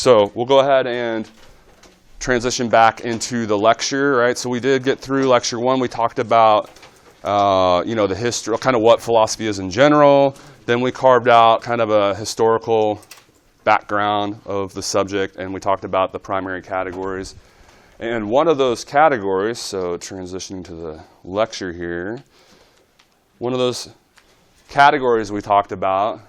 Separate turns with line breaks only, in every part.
So we'll go ahead and transition back into the lecture, right? So we did get through lecture 1. We talked about, the history, kind of what philosophy is in general. Then we carved out kind of a historical background of the subject, and we talked about the primary categories. And one of those categories, so transitioning to the lecture here, one of those categories we talked about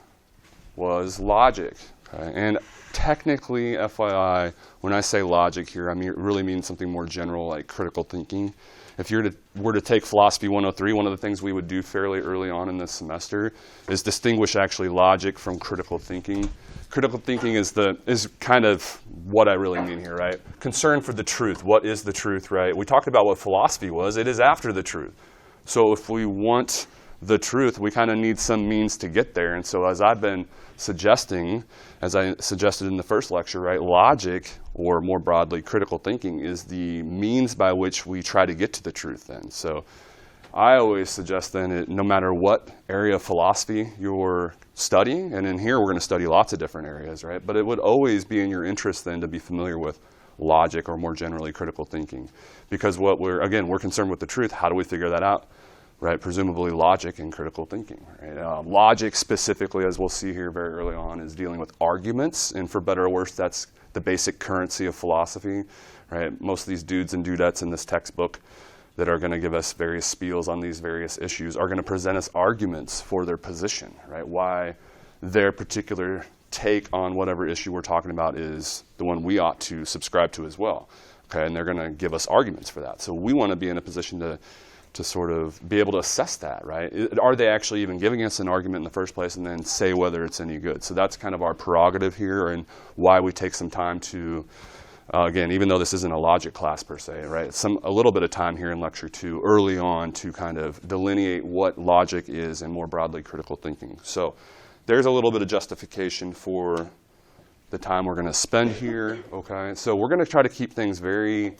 was logic. Okay? And technically, FYI, when I say logic here, I really mean something more general, like critical thinking. If you were to take Philosophy 103, one of the things we would do fairly early on in this semester is distinguish actually logic from critical thinking. Critical thinking is kind of what I really mean here, right? Concern for the truth. What is the truth, right? We talked about what philosophy was. It is after the truth. So if we want the truth, we kind of need some means to get there. And so as I've been suggesting, as I suggested in the first lecture, right, logic, or more broadly, critical thinking, is the means by which we try to get to the truth then. So I always suggest then, no matter what area of philosophy you're studying, and in here we're going to study lots of different areas, right, but it would always be in your interest then to be familiar with logic, or more generally, critical thinking. Because we're concerned with the truth. How do we figure that out? Right, presumably logic and critical thinking. Right? Logic specifically, as we'll see here very early on, is dealing with arguments, and for better or worse, that's the basic currency of philosophy. Right? Most of these dudes and dudettes in this textbook that are going to give us various spiels on these various issues are going to present us arguments for their position, right? Why their particular take on whatever issue we're talking about is the one we ought to subscribe to as well. Okay, and they're going to give us arguments for that. So we want to be in a position to sort of be able to assess that, right? Are they actually even giving us an argument in the first place, and then say whether it's any good? So that's kind of our prerogative here, and why we take some time to, again, even though this isn't a logic class per se, right? A little bit of time here in lecture 2 early on to kind of delineate what logic is, and more broadly, critical thinking. So there's a little bit of justification for the time we're going to spend here, okay? So we're going to try to keep things very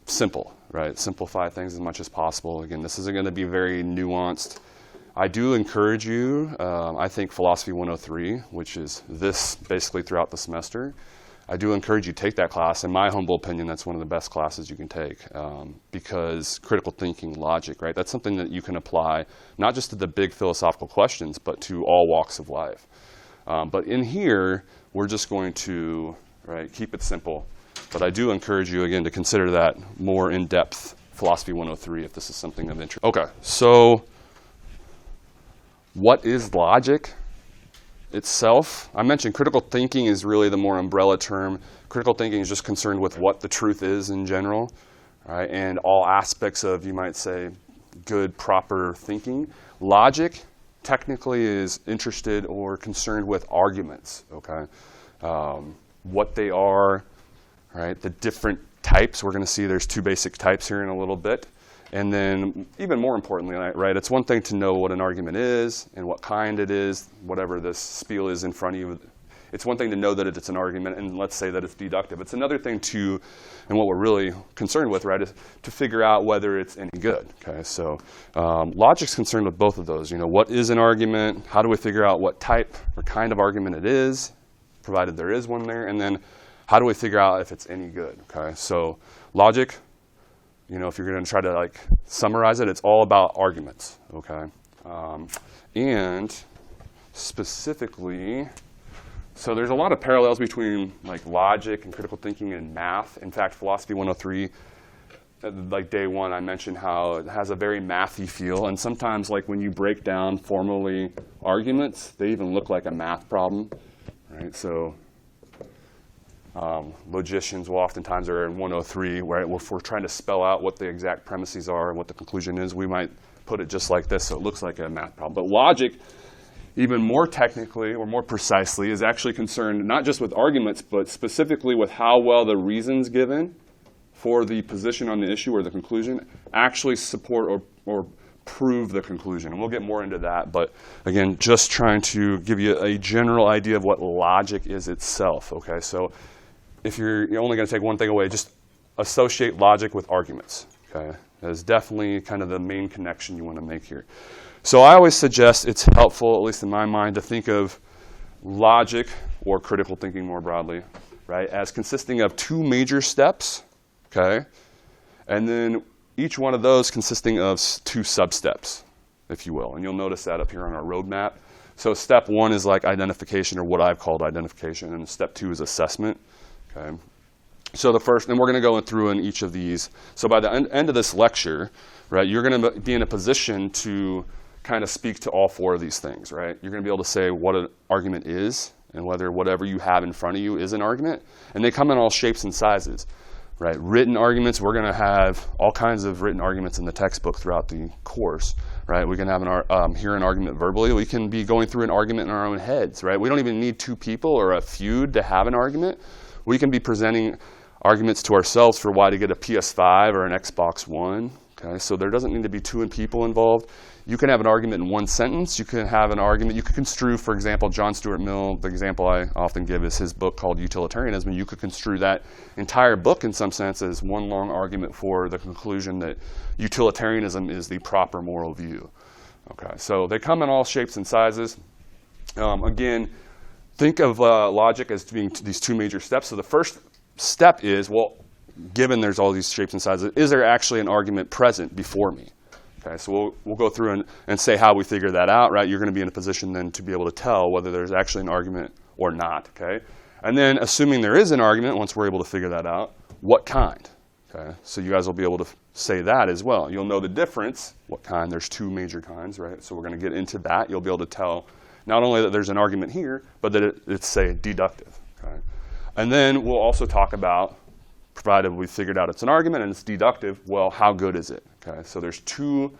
simple, right? Simplify things as much as possible. Again, this isn't going to be very nuanced. I do encourage you, I think Philosophy 103, which is this basically throughout the semester, I do encourage you to take that class. In my humble opinion, that's one of the best classes you can take, because critical thinking, logic, right? That's something that you can apply not just to the big philosophical questions, but to all walks of life. But in here, we're just going to, right, keep it simple. But I do encourage you, again, to consider that more in-depth Philosophy 103 if this is something of interest. Okay, so what is logic itself? I mentioned critical thinking is really the more umbrella term. Critical thinking is just concerned with what the truth is in general, right? And all aspects of, you might say, good, proper thinking. Logic technically is interested or concerned with arguments, okay? What they are, right? The different types. We're going to see there's 2 basic types here in a little bit. And then even more importantly, right, it's one thing to know what an argument is and what kind it is, whatever this spiel is in front of you. It's one thing to know that it's an argument, and let's say that it's deductive. It's another thing to, and what we're really concerned with, right, is to figure out whether it's any good. Okay, so logic's concerned with both of those. What is an argument? How do we figure out what type or kind of argument it is, provided there is one there? And then how do we figure out if it's any good? Okay, so logic, if you're going to try to summarize it, it's all about arguments. Okay, and specifically, so there's a lot of parallels between logic and critical thinking and math. In fact, Philosophy 103, day 1, I mentioned how it has a very mathy feel, and sometimes when you break down formally arguments, they even look like a math problem, right? So logicians will oftentimes are in 103, right? If we're trying to spell out what the exact premises are and what the conclusion is, we might put it just like this, so it looks like a math problem. But logic, even more technically or more precisely, is actually concerned not just with arguments, but specifically with how well the reasons given for the position on the issue or the conclusion actually support or prove the conclusion. And we'll get more into that. But again, just trying to give you a general idea of what logic is itself. Okay, so if you're only going to take one thing away, just associate logic with arguments. Okay, that is definitely kind of the main connection you want to make here. So I always suggest it's helpful, at least in my mind, to think of logic, or critical thinking more broadly, right, as consisting of two major steps, okay, and then each one of those consisting of two sub-steps, if you will. And you'll notice that up here on our roadmap. So step one is like identification, or what I've called identification, and step two is assessment, okay. So the first, and we're going to go through in each of these. So by the end of this lecture, right, you're going to be in a position to kind of speak to all four of these things, right? You're going to be able to say what an argument is and whether whatever you have in front of you is an argument. And they come in all shapes and sizes, right? Written arguments, we're going to have all kinds of written arguments in the textbook throughout the course, right? We can have hear an argument verbally. We can be going through an argument in our own heads, right? We don't even need two people or a feud to have an argument. We can be presenting arguments to ourselves for why to get a PS5 or an Xbox One. Okay, so there doesn't need to be two people involved. You can have an argument in one sentence. You can have an argument. You could construe, for example, John Stuart Mill, the example I often give is his book called Utilitarianism. You could construe that entire book in some sense as one long argument for the conclusion that utilitarianism is the proper moral view. Okay, so they come in all shapes and sizes. Again, think of logic as being these two major steps. So the first step is, well, given there's all these shapes and sizes, is there actually an argument present before me? Okay, so we'll go through and say how we figure that out, right? You're going to be in a position then to be able to tell whether there's actually an argument or not, okay? And then assuming there is an argument, once we're able to figure that out, what kind? Okay, so you guys will be able to say that as well. You'll know the difference, what kind. There's two major kinds, right? So we're going to get into that. You'll be able to tell not only that there's an argument here, but that it's, say, deductive, okay? And then we'll also talk about, provided we figured out it's an argument and it's deductive, well, how good is it? Okay, so there's two,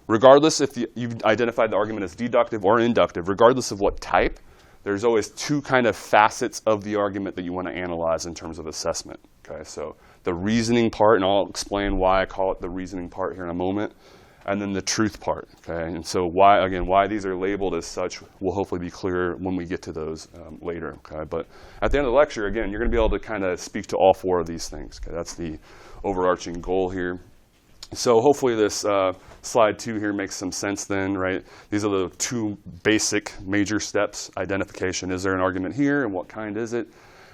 regardless if you've identified the argument as deductive or inductive, regardless of what type, there's always two kind of facets of the argument that you want to analyze in terms of assessment. Okay, so the reasoning part, and I'll explain why I call it the reasoning part here in a moment, and then the truth part. Okay, and so why these are labeled as such will hopefully be clear when we get to those later. Okay, but at the end of the lecture, again, you're going to be able to kind of speak to all four of these things. Okay, that's the overarching goal here. So hopefully this slide 2 here makes some sense then, right? These are the two basic major steps. Identification, is there an argument here and what kind is it?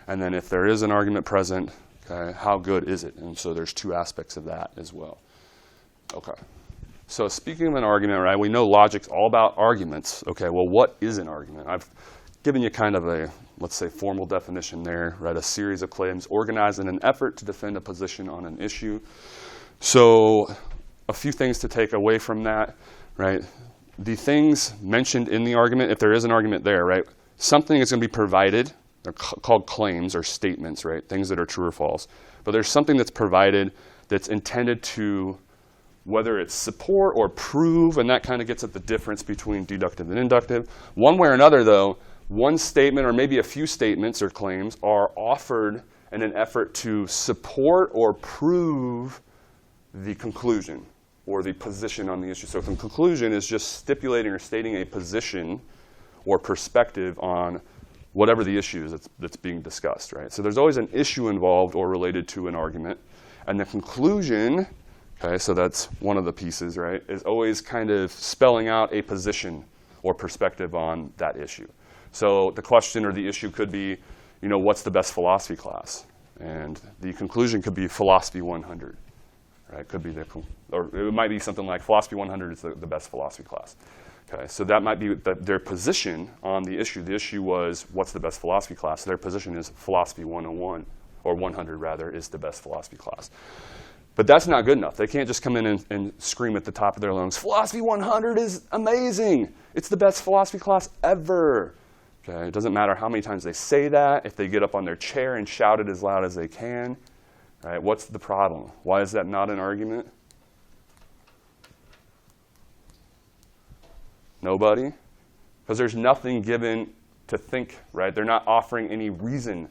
And then if there is an argument present, okay, how good is it? And so there's two aspects of that as well. Okay. So speaking of an argument, right, we know logic's all about arguments. Okay, well, what is an argument? I've given you kind of a, let's say, formal definition there, right? A series of claims organized in an effort to defend a position on an issue. So a few things to take away from that, right? The things mentioned in the argument, if there is an argument there, right? Something is going to be provided. They're called claims or statements, right? Things that are true or false. But there's something that's provided that's intended to, whether it's support or prove, and that kind of gets at the difference between deductive and inductive. One way or another, though, one statement or maybe a few statements or claims are offered in an effort to support or prove the conclusion or the position on the issue. So the conclusion is just stipulating or stating a position or perspective on whatever the issue is that's being discussed, right? So there's always an issue involved or related to an argument. And the conclusion, okay, so that's one of the pieces, right, is always kind of spelling out a position or perspective on that issue. So the question or the issue could be, you know, what's the best philosophy class? And the conclusion could be philosophy 100, right? Could be or it might be something like philosophy 100 is the best philosophy class. Okay, so that might be their position on the issue. The issue was, what's the best philosophy class? So their position is philosophy 101, or 100 rather, is the best philosophy class. But that's not good enough. They can't just come in and scream at the top of their lungs, philosophy 100 is amazing. It's the best philosophy class ever. Okay, it doesn't matter how many times they say that, if they get up on their chair and shout it as loud as they can. Right, what's the problem? Why is that not an argument? Nobody? Because there's nothing given to think, right? They're not offering any reason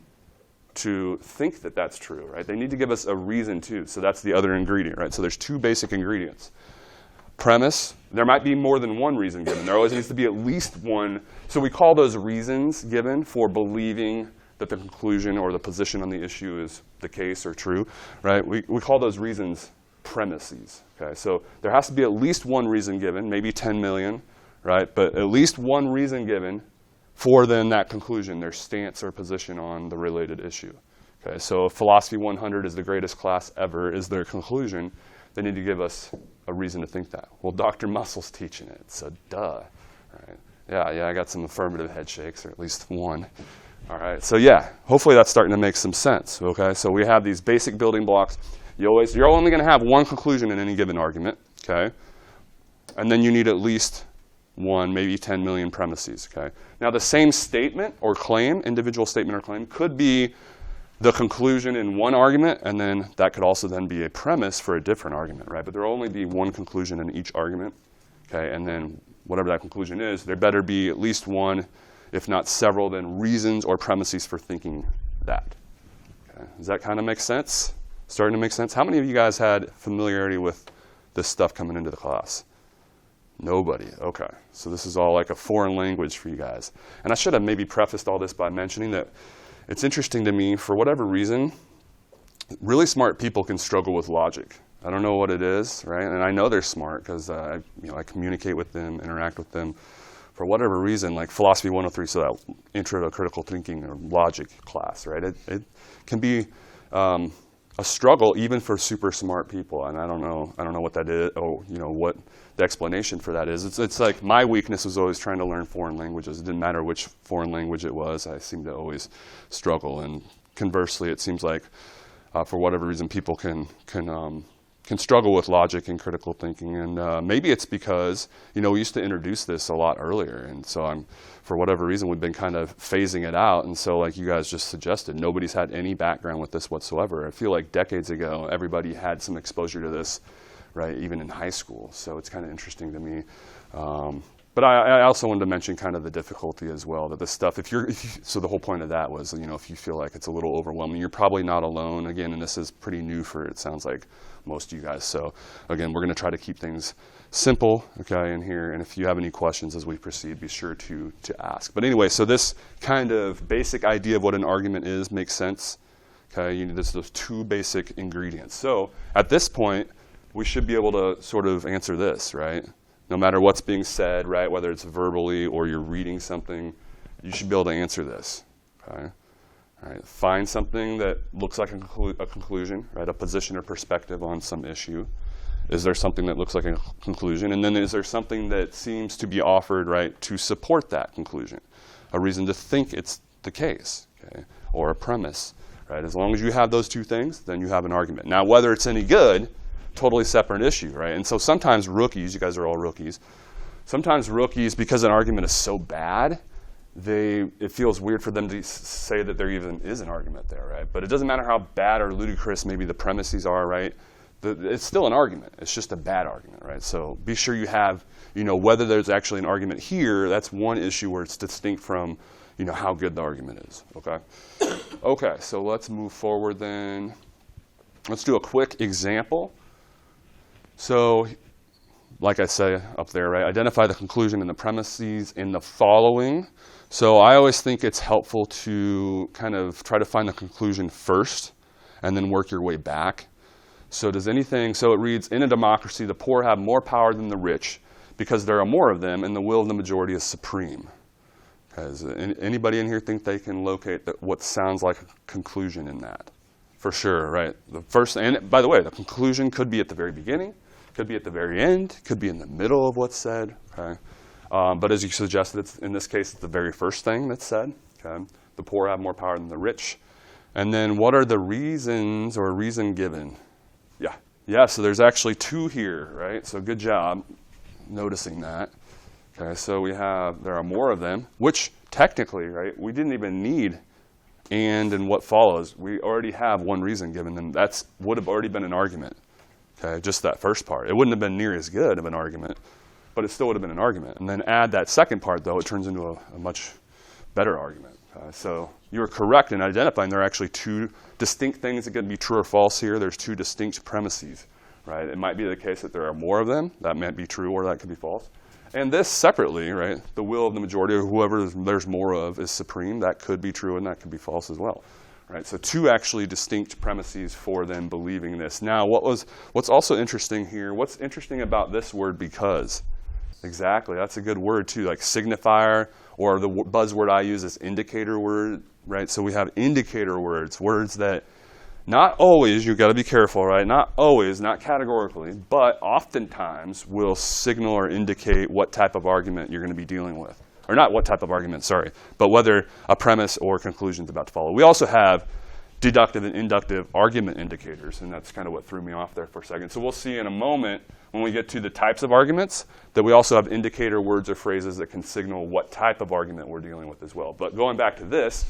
to think that that's true, right? They need to give us a reason too. So that's the other ingredient, right? So there's two basic ingredients. Premise, there might be more than one reason given. There always needs to be at least one. So we call those reasons given for believing that the conclusion or the position on the issue is the case or true, right? We call those reasons premises, okay? So there has to be at least one reason given, maybe 10 million, right? But at least one reason given for then that conclusion, their stance or position on the related issue. Okay, so if Philosophy 100 is the greatest class ever is their conclusion, they need to give us a reason to think that. Well, Dr. Musil's teaching it, so duh. Right? Yeah, I got some affirmative head shakes, or at least one. All right, so yeah, hopefully that's starting to make some sense. Okay, so we have these basic building blocks. You're only going to have one conclusion in any given argument. Okay, and then you need at least one, maybe 10 million premises. Okay, now the same statement or claim, individual statement or claim, could be the conclusion in one argument, and then that could also then be a premise for a different argument, right? But there will only be one conclusion in each argument, okay? And then whatever that conclusion is, there better be at least one, if not several, then reasons or premises for thinking that. Okay. Does that kind of make sense? Starting to make sense? How many of you guys had familiarity with this stuff coming into the class? Nobody. Okay. So this is all like a foreign language for you guys. And I should have maybe prefaced all this by mentioning that it's interesting to me, for whatever reason, really smart people can struggle with logic. I don't know what it is, right? And I know they're smart because I communicate with them, interact with them. For whatever reason, like Philosophy 103, so that Intro to Critical Thinking or Logic class, right? It can be a struggle even for super smart people, and I don't know what that is, or what the explanation for that is. It's like my weakness was always trying to learn foreign languages. It didn't matter which foreign language it was. I seemed to always struggle. And conversely, it seems like for whatever reason, people can struggle with logic and critical thinking. And maybe it's because we used to introduce this a lot earlier, and so for whatever reason, we've been kind of phasing it out. And so, like you guys just suggested, nobody's had any background with this whatsoever. I feel like decades ago, everybody had some exposure to this, right, even in high school. So it's kind of interesting to me. But I also wanted to mention kind of the difficulty as well, that this stuff, so the whole point of that was, if you feel like it's a little overwhelming, you're probably not alone. Again, and this is pretty new for, it sounds like, most of you guys. So again, we're going to try to keep things simple, okay, in here. And if you have any questions as we proceed, be sure to ask. But anyway, so this kind of basic idea of what an argument is makes sense. Okay, you need those two basic ingredients. So at this point, we should be able to sort of answer this, right? No matter what's being said, right, whether it's verbally or you're reading something, you should be able to answer this, okay? All right, find something that looks like a conclusion, right, a position or perspective on some issue. Is there something that looks like a conclusion? And then is there something that seems to be offered, right, to support that conclusion? A reason to think it's the case, okay, or a premise, right? As long as you have those two things, then you have an argument. Now, whether it's any good, totally separate issue, right? And so sometimes rookies, you guys are all rookies, sometimes rookies, because an argument is so bad, it feels weird for them to say that there even is an argument there, right? But it doesn't matter how bad or ludicrous maybe the premises are, right? It's still an argument. It's just a bad argument, right? So be sure you have, whether there's actually an argument here, that's one issue where it's distinct from, how good the argument is, okay? Okay, so let's move forward then. Let's do a quick example. So, like I say up there, right, identify the conclusion and the premises in the following. So I always think it's helpful to kind of try to find the conclusion first and then work your way back. So it reads, in a democracy, the poor have more power than the rich because there are more of them and the will of the majority is supreme. Does anybody in here think they can locate what sounds like a conclusion in that? For sure, right? And by the way, the conclusion could be at the very beginning, could be at the very end, could be in the middle of what's said, okay? But as you suggested, in this case, it's the very first thing that's said, okay? The poor have more power than the rich. And then what are the reasons or reason given? Yeah, so there's actually two here, right? So good job noticing that. Okay, so there are more of them, which technically, right, we didn't even need and what follows. We already have one reason given, and that would have already been an argument. Okay, just that first part. It wouldn't have been near as good of an argument, but it still would have been an argument. And then add that second part, though, it turns into a much better argument. So you were correct in identifying there are actually two distinct things that could be true or false here. There's two distinct premises, right? It might be the case that there are more of them. That might be true, or that could be false. And this separately, right? The will of the majority, or whoever there's more of, is supreme. That could be true, and that could be false as well. Right, so two actually distinct premises for them believing this. Now, what's also interesting here, what's interesting about this word because? Exactly, that's a good word too, like signifier or the buzzword I use is indicator word, right? So we have indicator words, words that not always, you've got to be careful, right? Not always, not categorically, but oftentimes will signal or indicate what type of argument you're going to be dealing with. Or not what type of argument, sorry, but whether a premise or conclusion is about to follow. We also have deductive and inductive argument indicators, and that's kind of what threw me off there for a second. So we'll see in a moment when we get to the types of arguments that we also have indicator words or phrases that can signal what type of argument we're dealing with as well. But going back to this,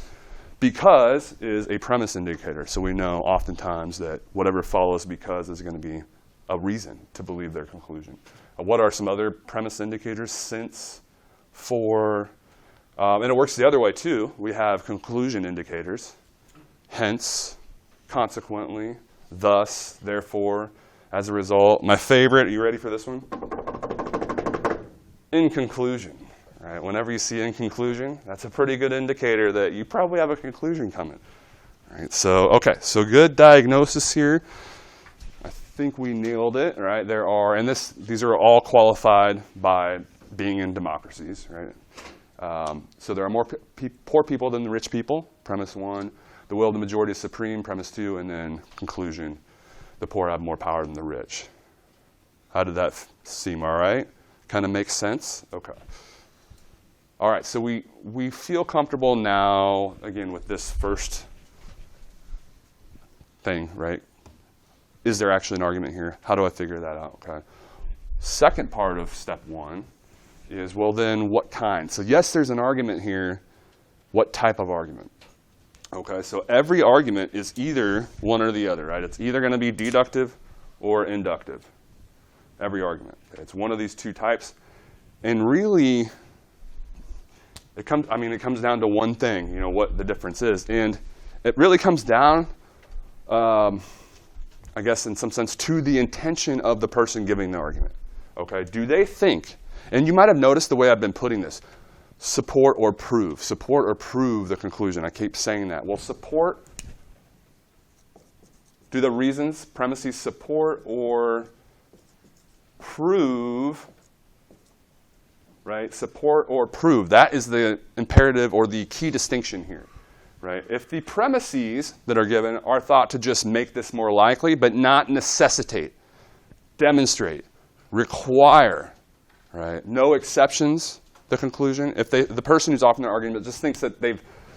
because is a premise indicator. So we know oftentimes that whatever follows because is going to be a reason to believe their conclusion. What are some other premise indicators? Since, for, and it works the other way too. We have conclusion indicators. Hence, consequently, thus, therefore, as a result. My favorite, are you ready for this one? In conclusion. Right? Whenever you see in conclusion, that's a pretty good indicator that you probably have a conclusion coming. Right? So, okay, so good diagnosis here. I think we nailed it, right? There are, and these are all qualified by being in democracies, right? So there are more poor people than the rich people, premise one. The will of the majority is supreme, premise two, and then conclusion, the poor have more power than the rich. How did that seem all right? Kind of makes sense? Okay. All right, so we feel comfortable now, again, with this first thing, right? Is there actually an argument here? How do I figure that out? Okay. Second part of step one is, well, then what kind? So yes, there's an argument here. What type of argument? Okay, so every argument is either one or the other, right? It's either going to be deductive or inductive. Every argument. Okay? It's one of these two types. And really, it comes down to one thing, what the difference is. And it really comes down, I guess in some sense, to the intention of the person giving the argument. Okay, do they think, and you might have noticed the way I've been putting this, support or prove the conclusion. I keep saying that. Well, support, do the reasons, premises support or prove, right? Support or prove. That is the imperative or the key distinction here, right? If the premises that are given are thought to just make this more likely, but not necessitate, demonstrate, require, right? No exceptions, the conclusion. If the person who's offering the argument just thinks that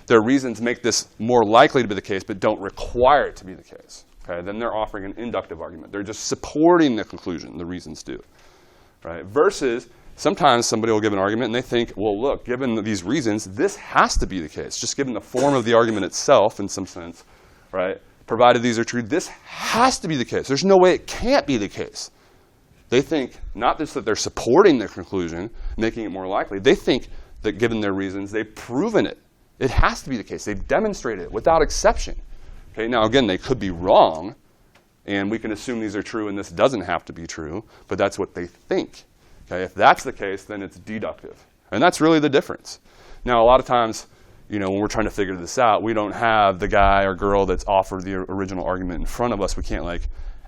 their reasons make this more likely to be the case, but don't require it to be the case, okay, then they're offering an inductive argument. They're just supporting the conclusion, the reasons do, right? Versus sometimes somebody will give an argument and they think, well, look, given these reasons, this has to be the case. Just given the form of the argument itself in some sense, right? Provided these are true, this has to be the case. There's no way it can't be the case. They think not just that they're supporting their conclusion, making it more likely. They think that given their reasons, they've proven it. It has to be the case. They've demonstrated it without exception. Okay, now again, they could be wrong, and we can assume these are true and this doesn't have to be true, but that's what they think. Okay, if that's the case, then it's deductive. And that's really the difference. Now, a lot of times, when we're trying to figure this out, we don't have the guy or girl that's offered the original argument in front of us. We can't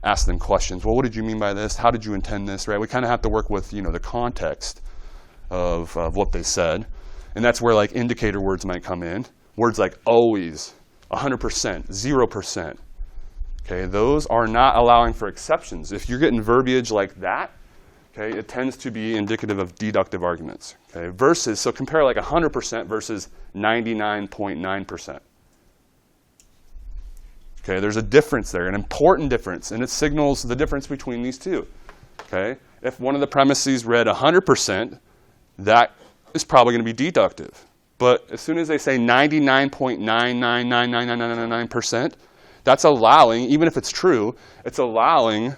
ask them questions. Well, what did you mean by this? How did you intend this? Right? We kind of have to work with the context of what they said, and that's where indicator words might come in. Words like always, 100%, 0%. Okay, those are not allowing for exceptions. If you're getting verbiage like that, okay, it tends to be indicative of deductive arguments. Okay, versus, so compare 100% versus 99.9%. Okay, there's a difference there, an important difference, and it signals the difference between these two. Okay, if one of the premises read 100%, that is probably going to be deductive. But as soon as they say 99.9999999%, that's allowing, even if it's true, it's allowing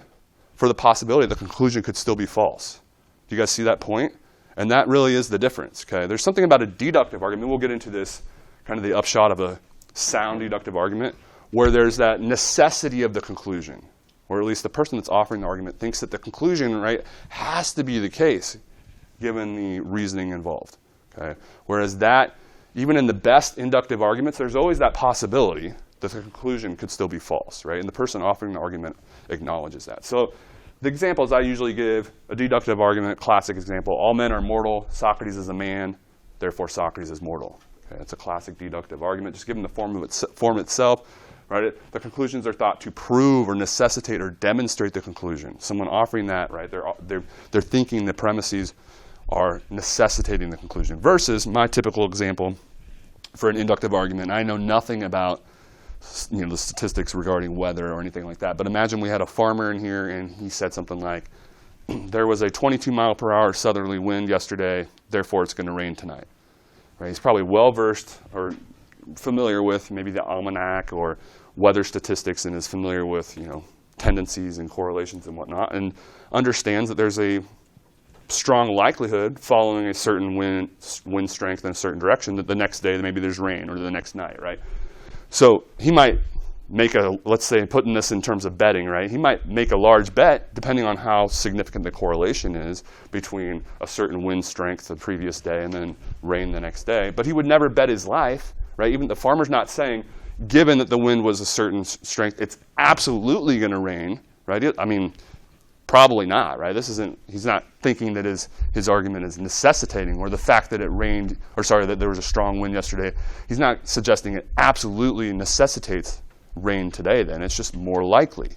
for the possibility the conclusion could still be false. Do you guys see that point? And that really is the difference. Okay, there's something about a deductive argument. We'll get into this, kind of the upshot of a sound deductive argument, where there's that necessity of the conclusion, or at least the person that's offering the argument thinks that the conclusion, right, has to be the case, given the reasoning involved. Okay? Whereas that, even in the best inductive arguments, there's always that possibility that the conclusion could still be false, right? And the person offering the argument acknowledges that. So the examples I usually give, a deductive argument, classic example, all men are mortal, Socrates is a man, therefore Socrates is mortal. Okay, that's a classic deductive argument, just given the form itself. Right? The conclusions are thought to prove or necessitate or demonstrate the conclusion. Someone offering that, right? They're thinking the premises are necessitating the conclusion. Versus my typical example for an inductive argument. I know nothing about the statistics regarding weather or anything like that. But imagine we had a farmer in here and he said something like, there was a 22 mile per hour southerly wind yesterday, therefore it's going to rain tonight. Right? He's probably well versed or familiar with maybe the almanac or weather statistics and is familiar with tendencies and correlations and whatnot, and understands that there's a strong likelihood following a certain wind strength in a certain direction that the next day maybe there's rain, or the next night, right? So he might make let's say, putting this in terms of betting, right? He might make a large bet depending on how significant the correlation is between a certain wind strength the previous day and then rain the next day. But he would never bet his life, right? Even the farmer's not saying, given that the wind was a certain strength, it's absolutely going to rain, right? I mean, probably not, right? He's not thinking that his argument is necessitating, or the fact that that there was a strong wind yesterday. He's not suggesting it absolutely necessitates rain today then. It's just more likely.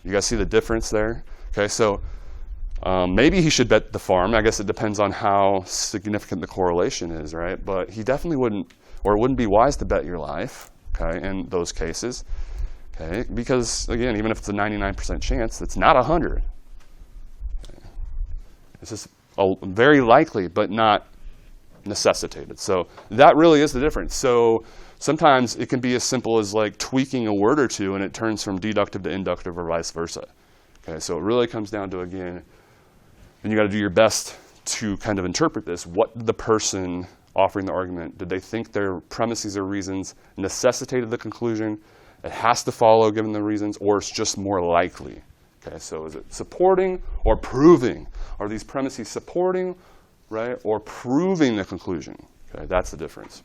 You guys see the difference there? Okay, so maybe he should bet the farm. I guess it depends on how significant the correlation is, right? But he definitely wouldn't, or it wouldn't be wise to bet your life, okay, in those cases, okay? Because, again, even if it's a 99% chance, it's not 100. Okay. It's just very likely, but not necessitated. So that really is the difference. So sometimes it can be as simple as like tweaking a word or two, and it turns from deductive to inductive or vice versa. Okay, so it really comes down to, again, and you got to do your best to kind of interpret this. What did the person offering the argument, did they think their premises or reasons necessitated the conclusion? It has to follow given the reasons, or it's just more likely. Okay, so is it supporting or proving? Are these premises supporting, right, or proving the conclusion? Okay, that's the difference.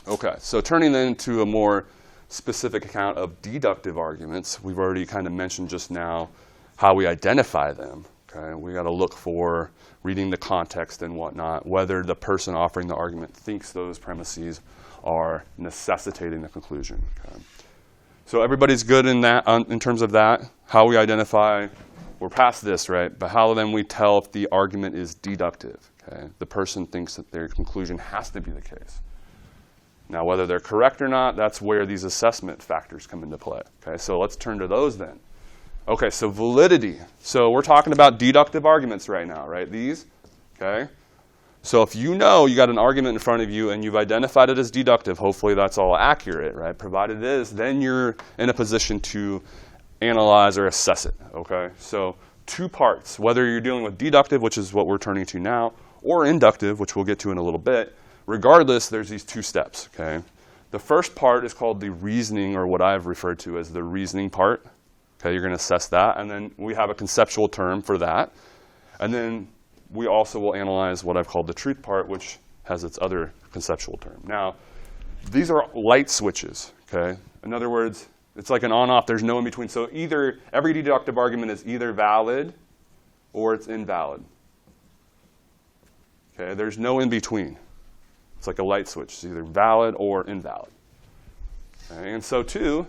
Okay, so turning then to a more specific account of deductive arguments, we've already kind of mentioned just now how we identify them. Okay, we got to look for, reading the context and whatnot, whether the person offering the argument thinks those premises are necessitating the conclusion. Okay. So everybody's good in that, in terms of that, how we identify. We're past this, right? But how then we tell if the argument is deductive? Okay, the person thinks that their conclusion has to be the case. Now, whether they're correct or not, that's where these assessment factors come into play. Okay, so let's turn to those then. Okay, so validity. So we're talking about deductive arguments right now, right? These, okay? So if you know you got an argument in front of you and you've identified it as deductive, hopefully that's all accurate, right? Provided it is, then you're in a position to analyze or assess it, okay? So 2 parts, whether you're dealing with deductive, which is what we're turning to now, or inductive, which we'll get to in a little bit. Regardless, there's these 2 steps, okay? The first part is called the reasoning, or what I've referred to as the reasoning part. Okay, you're going to assess that, and then we have a conceptual term for that. And then we also will analyze what I've called the truth part, which has its other conceptual term. Now, these are light switches, okay? In other words, it's like an on-off. There's no in-between. So either every deductive argument is either valid or it's invalid. Okay, there's no in-between. It's like a light switch. It's either valid or invalid. Okay, and so, too,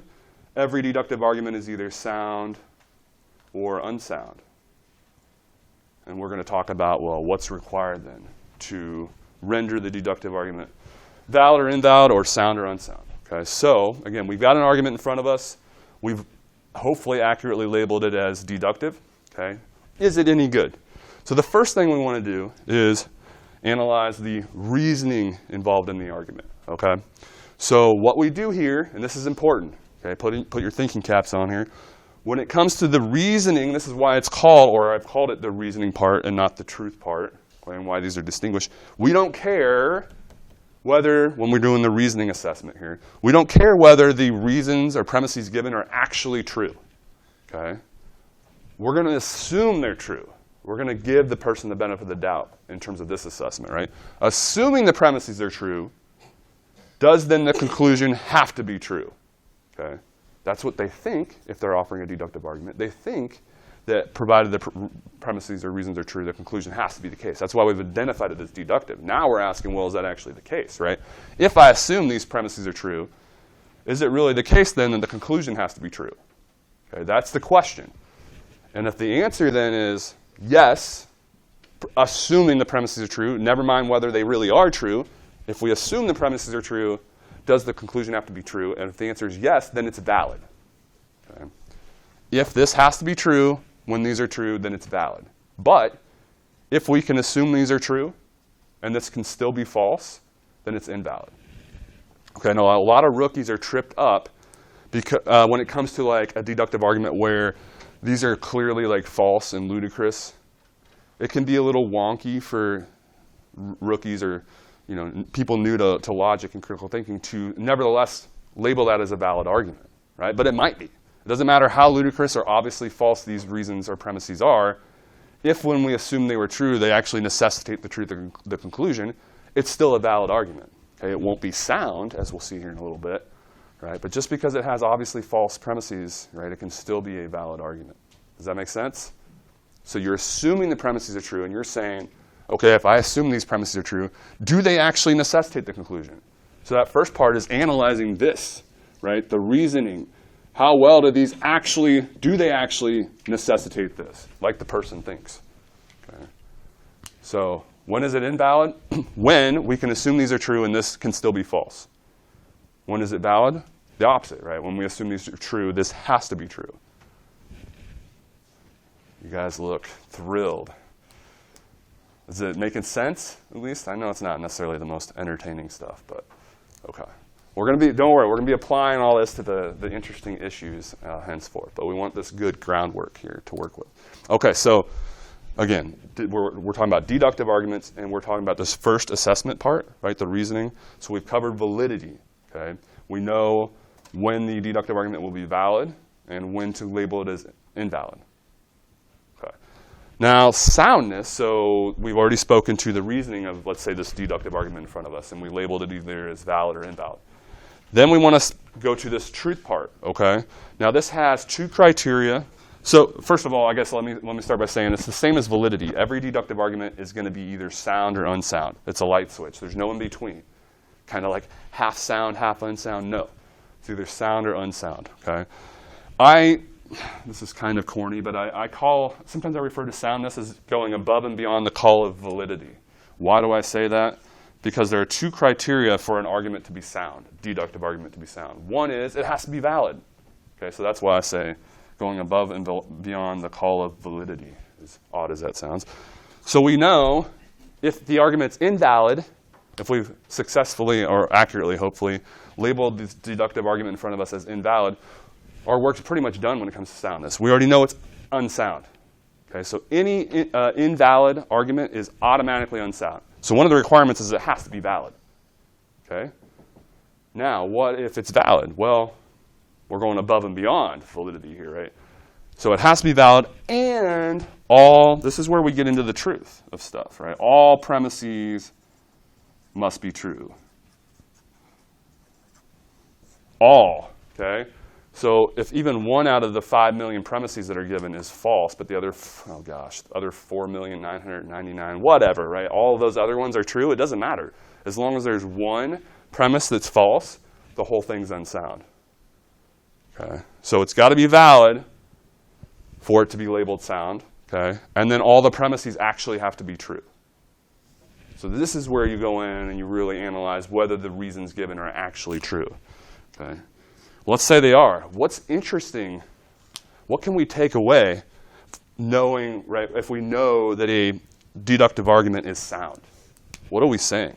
every deductive argument is either sound or unsound. And we're going to talk about, well, what's required then to render the deductive argument valid or invalid, or sound or unsound. Okay, so again, we've got an argument in front of us. We've hopefully accurately labeled it as deductive. Okay, is it any good? So the first thing we want to do is analyze the reasoning involved in the argument. Okay, so what we do here, and this is important. Okay, put your thinking caps on here. When it comes to the reasoning, this is why it's called, or I've called it the reasoning part and not the truth part, okay, and why these are distinguished. We don't care whether, when we're doing the reasoning assessment here, we don't care whether the reasons or premises given are actually true. Okay? We're going to assume they're true. We're going to give the person the benefit of the doubt in terms of this assessment, right? Assuming the premises are true, does then the conclusion have to be true? Okay? That's what they think if they're offering a deductive argument. They think that provided the premises or reasons are true, the conclusion has to be the case. That's why we've identified it as deductive. Now we're asking, well, is that actually the case, right? If I assume these premises are true, is it really the case then that the conclusion has to be true? Okay, that's the question. And if the answer then is yes, assuming the premises are true, never mind whether they really are true, if we assume the premises are true, does the conclusion have to be true? And if the answer is yes, then it's valid. Okay? If this has to be true when these are true, then it's valid. But if we can assume these are true and this can still be false, then it's invalid. Okay, now a lot of rookies are tripped up because when it comes to like a deductive argument where these are clearly like false and ludicrous. It can be a little wonky for rookies or people new to logic and critical thinking to nevertheless label that as a valid argument, right? But it might be. It doesn't matter how ludicrous or obviously false these reasons or premises are. If when we assume they were true, they actually necessitate the truth of the conclusion, it's still a valid argument. Okay? It won't be sound, as we'll see here in a little bit, right? But just because it has obviously false premises, right, it can still be a valid argument. Does that make sense? So you're assuming the premises are true, and you're saying, okay, if I assume these premises are true, do they actually necessitate the conclusion? So that first part is analyzing this, right? The reasoning. How well do they actually necessitate this, like the person thinks? Okay. So when is it invalid? When we can assume these are true and this can still be false. When is it valid? The opposite, right? When we assume these are true, this has to be true. You guys look thrilled. Is it making sense, at least? I know it's not necessarily the most entertaining stuff, but okay. Don't worry, we're going to be applying all this to the interesting issues henceforth, but we want this good groundwork here to work with. Okay, so again, we're talking about deductive arguments, and we're talking about this first assessment part, right, the reasoning. So we've covered validity, okay? We know when the deductive argument will be valid and when to label it as invalid. Now, soundness, so we've already spoken to the reasoning of, let's say, this deductive argument in front of us, and we labeled it either as valid or invalid. Then we want to go to this truth part, okay? Now, this has two criteria. So first of all, I guess let me start by saying it's the same as validity. Every deductive argument is going to be either sound or unsound. It's a light switch. There's no in between. Kind of like half sound, half unsound. No. It's either sound or unsound, okay? This is kind of corny, but sometimes I refer to soundness as going above and beyond the call of validity. Why do I say that? Because there are two criteria for an argument to be sound, deductive argument to be sound. One is it has to be valid. Okay, so that's why I say going above and beyond the call of validity, as odd as that sounds. So we know if the argument's invalid, if we've successfully or accurately, hopefully, labeled this deductive argument in front of us as invalid, our work's pretty much done when it comes to soundness. We already know it's unsound. Okay, so any invalid argument is automatically unsound. So one of the requirements is it has to be valid. Okay? Now, what if it's valid? Well, we're going above and beyond validity here, right? So it has to be valid, and this is where we get into the truth of stuff, right? All premises must be true. All, okay? So if even one out of the 5 million premises that are given is false, but the other 4,999,000, whatever, right? All of those other ones are true, it doesn't matter. As long as there's one premise that's false, the whole thing's unsound. Okay? So it's got to be valid for it to be labeled sound, okay? And then all the premises actually have to be true. So this is where you go in and you really analyze whether the reasons given are actually true, okay? Let's say they are. What's interesting, what can we take away knowing, right, if we know that a deductive argument is sound? What are we saying?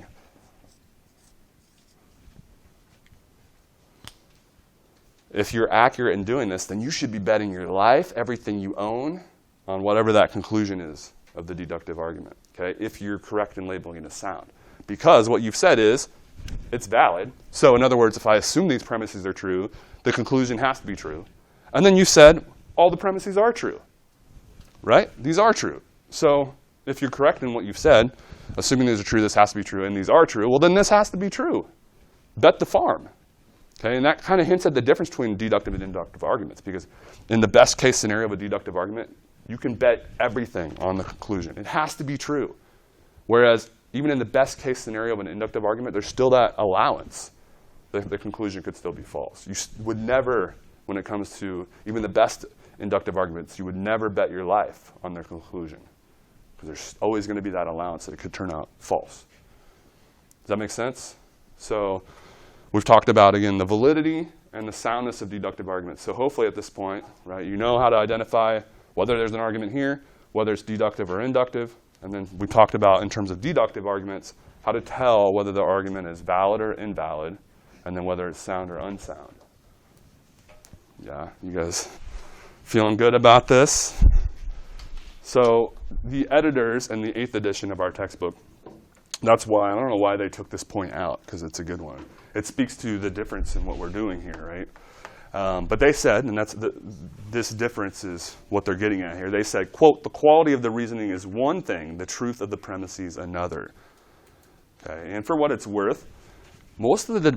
If you're accurate in doing this, then you should be betting your life, everything you own, on whatever that conclusion is of the deductive argument, okay, if you're correct in labeling it as sound. Because what you've said is, it's valid. So in other words, if I assume these premises are true, the conclusion has to be true. And then you said all the premises are true, right? These are true. So if you're correct in what you've said, assuming these are true, this has to be true, and these are true, well, then this has to be true. Bet the farm. Okay, and that kind of hints at the difference between deductive and inductive arguments, because in the best case scenario of a deductive argument, You can bet everything on the conclusion. It has to be true. Whereas even in the best case scenario of an inductive argument, there's still that allowance. The conclusion could still be false. You would never, when it comes to even the best inductive arguments, you would never bet your life on their conclusion. Because there's always going to be that allowance that it could turn out false. Does that make sense? So we've talked about, again, the validity and the soundness of deductive arguments. So hopefully at this point, right, you know how to identify whether there's an argument here, whether it's deductive or inductive. And then we talked about, in terms of deductive arguments, how to tell whether the argument is valid or invalid, and then whether it's sound or unsound. Yeah, you guys feeling good about this? So the editors in the 8th edition of our textbook, that's why, I don't know why they took this point out, because it's a good one. It speaks to the difference in what we're doing here, right? But they said, and this difference is what they're getting at here. They said, quote, the quality of the reasoning is one thing, the truth of the premises another. Okay, and for what it's worth, most of the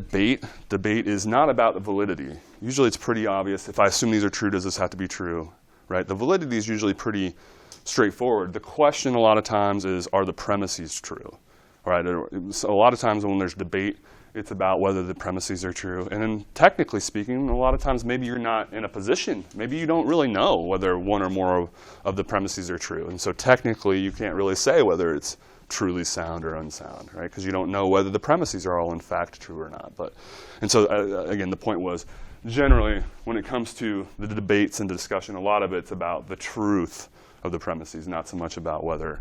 debate is not about the validity. Usually it's pretty obvious. If I assume these are true, does this have to be true? Right? The validity is usually pretty straightforward. The question a lot of times is, are the premises true? All right? So a lot of times when there's debate, it's about whether the premises are true. And then technically speaking, a lot of times maybe you're not in a position. Maybe you don't really know whether one or more of the premises are true. And so technically you can't really say whether it's truly sound or unsound, right? Because you don't know whether the premises are all in fact true or not. And so again, the point was, generally, when it comes to the debates and discussion, a lot of it's about the truth of the premises, not so much about whether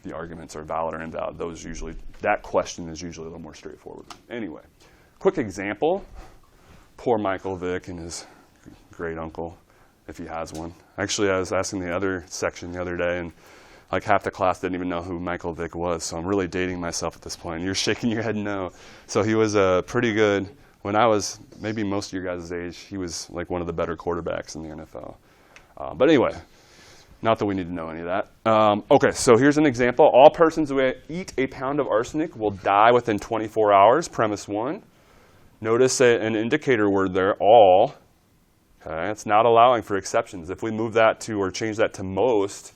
the arguments are valid or invalid. That question is usually a little more straightforward. Anyway, quick example. Poor Michael Vick and his great uncle, if he has one. Actually, I was asking the other section the other day, and like half the class didn't even know who Michael Vick was, so I'm really dating myself at this point. You're shaking your head no. So he was pretty good. When I was maybe most of your guys' age, he was like one of the better quarterbacks in the NFL. But anyway, not that we need to know any of that. OK, so here's an example. All persons who eat a pound of arsenic will die within 24 hours, premise 1. Notice an indicator word there, all. Okay, it's not allowing for exceptions. If we move that to, or change that to most,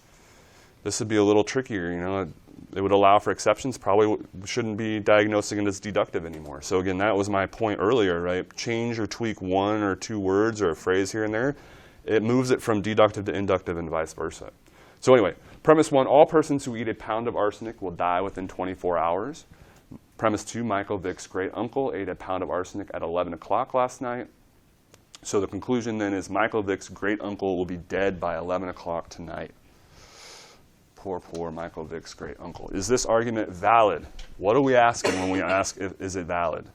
this would be a little trickier. You know, it would allow for exceptions. Probably shouldn't be diagnosing it as deductive anymore. So again, that was my point earlier, right? Change or tweak one or two words or a phrase here and there. It moves it from deductive to inductive and vice versa. So anyway, premise 1, all persons who eat a pound of arsenic will die within 24 hours. Premise 2, Michael Vick's great uncle ate a pound of arsenic at 11 o'clock last night. So the conclusion then is Michael Vick's great uncle will be dead by 11 o'clock tonight. Poor Michael Vick's great uncle. Is this argument valid? What are we asking when we ask, is it valid?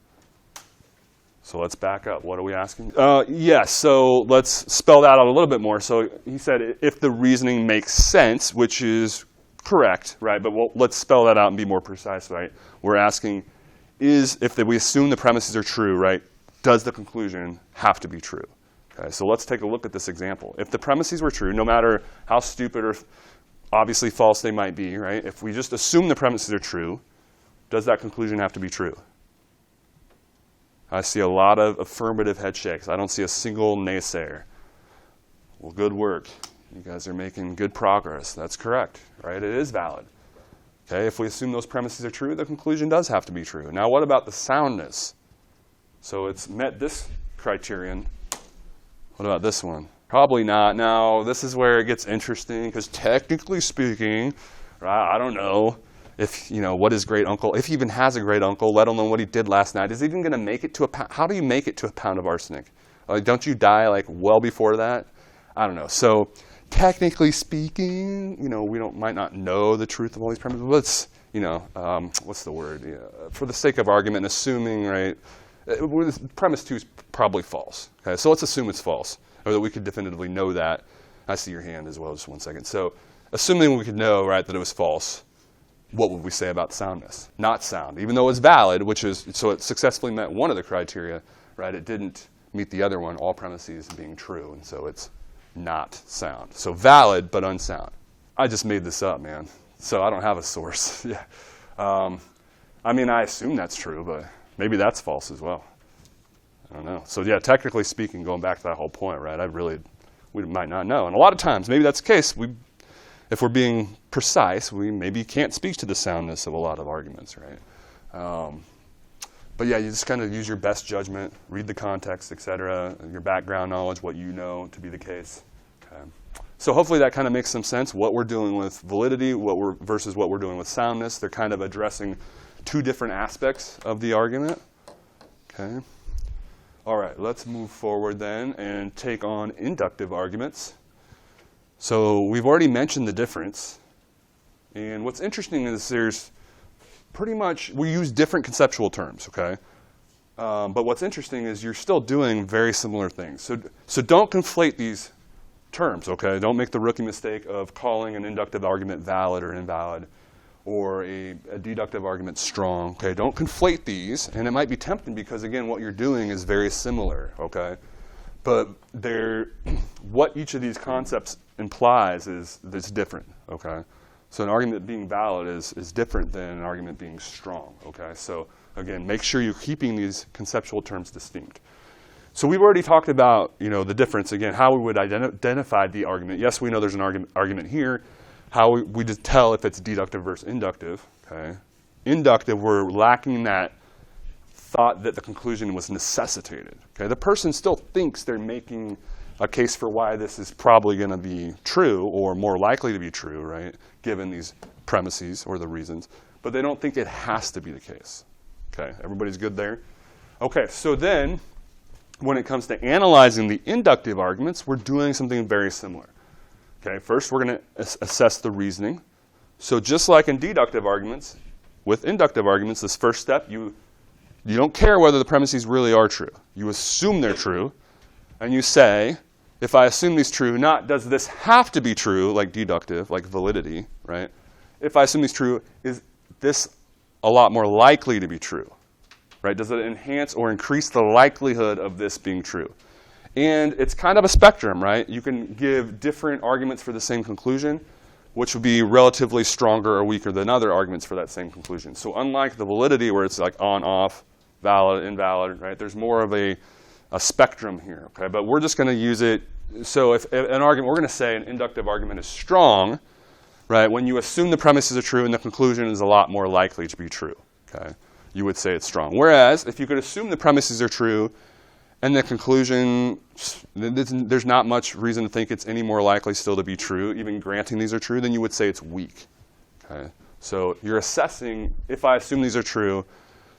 So let's back up. What are we asking? Yes, so let's spell that out a little bit more. So he said if the reasoning makes sense, which is correct, right? But let's spell that out and be more precise, right? We're asking, if we assume the premises are true, right, does the conclusion have to be true? Okay, so let's take a look at this example. If the premises were true, no matter how stupid or obviously false they might be, right? If we just assume the premises are true, does that conclusion have to be true? I see a lot of affirmative head shakes. I don't see a single naysayer. Well, good work. You guys are making good progress. That's correct, right? It is valid. Okay, if we assume those premises are true, the conclusion does have to be true. Now, what about the soundness? So it's met this criterion. What about this one? Probably not. Now, this is where it gets interesting, because technically speaking, right, I don't know if, what his great uncle, if he even has a great uncle, let alone what he did last night. Is he even going to make it to a pound? How do you make it to a pound of arsenic? Don't you die well before that? I don't know. So technically speaking, we might not know the truth of all these premises. Let's, what's the word? For the sake of argument, assuming, right, premise 2 is probably false. Okay, so let's assume it's false, or that we could definitively know that. I see your hand as well, just one second. So assuming we could know, right, that it was false, what would we say about soundness? Not sound, even though it's valid, so it successfully met one of the criteria, right? It didn't meet the other one, all premises being true, and so it's not sound. So valid, but unsound. I just made this up, man. So I don't have a source. Yeah. I assume that's true, but maybe that's false as well. I don't know. So yeah, technically speaking, going back to that whole point, right? We might not know. And a lot of times, maybe that's the case. We if we're being precise, we maybe can't speak to the soundness of a lot of arguments, right? But yeah, you just kind of use your best judgment, read the context, et cetera, your background knowledge, what you know to be the case. Okay. So hopefully that kind of makes some sense, what we're doing with validity versus what we're doing with soundness. They're kind of addressing two different aspects of the argument. Okay. All right, let's move forward then and take on inductive arguments. So we've already mentioned the difference. And what's interesting is there's pretty much, we use different conceptual terms, okay? But what's interesting is you're still doing very similar things. So don't conflate these terms, okay? Don't make the rookie mistake of calling an inductive argument valid or invalid, or a deductive argument strong, okay? Don't conflate these, and it might be tempting because, again, what you're doing is very similar, okay? But what each of these concepts implies is different, okay? So an argument being valid is different than an argument being strong, okay? So again, make sure you're keeping these conceptual terms distinct. So we've already talked about, the difference, again, how we would identify the argument. Yes, we know there's an argument here. How we just tell if it's deductive versus inductive, okay? Inductive, we're lacking that thought that the conclusion was necessitated, okay? The person still thinks they're making a case for why this is probably going to be true or more likely to be true, right, given these premises or the reasons, but they don't think it has to be the case, okay? Everybody's good there? Okay, so then when it comes to analyzing the inductive arguments, we're doing something very similar. Okay, first we're going to assess the reasoning. So just like in deductive arguments, with inductive arguments, this first step, you don't care whether the premises really are true. You assume they're true, and you say, if I assume these true, not does this have to be true, like deductive, like validity, right? If I assume these true, is this a lot more likely to be true, right? Does it enhance or increase the likelihood of this being true? And it's kind of a spectrum, right? You can give different arguments for the same conclusion, which would be relatively stronger or weaker than other arguments for that same conclusion. So unlike the validity, where it's like on, off, valid, invalid, right? There's more of a spectrum here, okay? But we're just going to use it. So if an argument, we're going to say an inductive argument is strong, right? When you assume the premises are true and the conclusion is a lot more likely to be true, okay? You would say it's strong. Whereas if you could assume the premises are true and the conclusion, there's not much reason to think it's any more likely still to be true, even granting these are true, then you would say it's weak, okay? So you're assessing, if I assume these are true,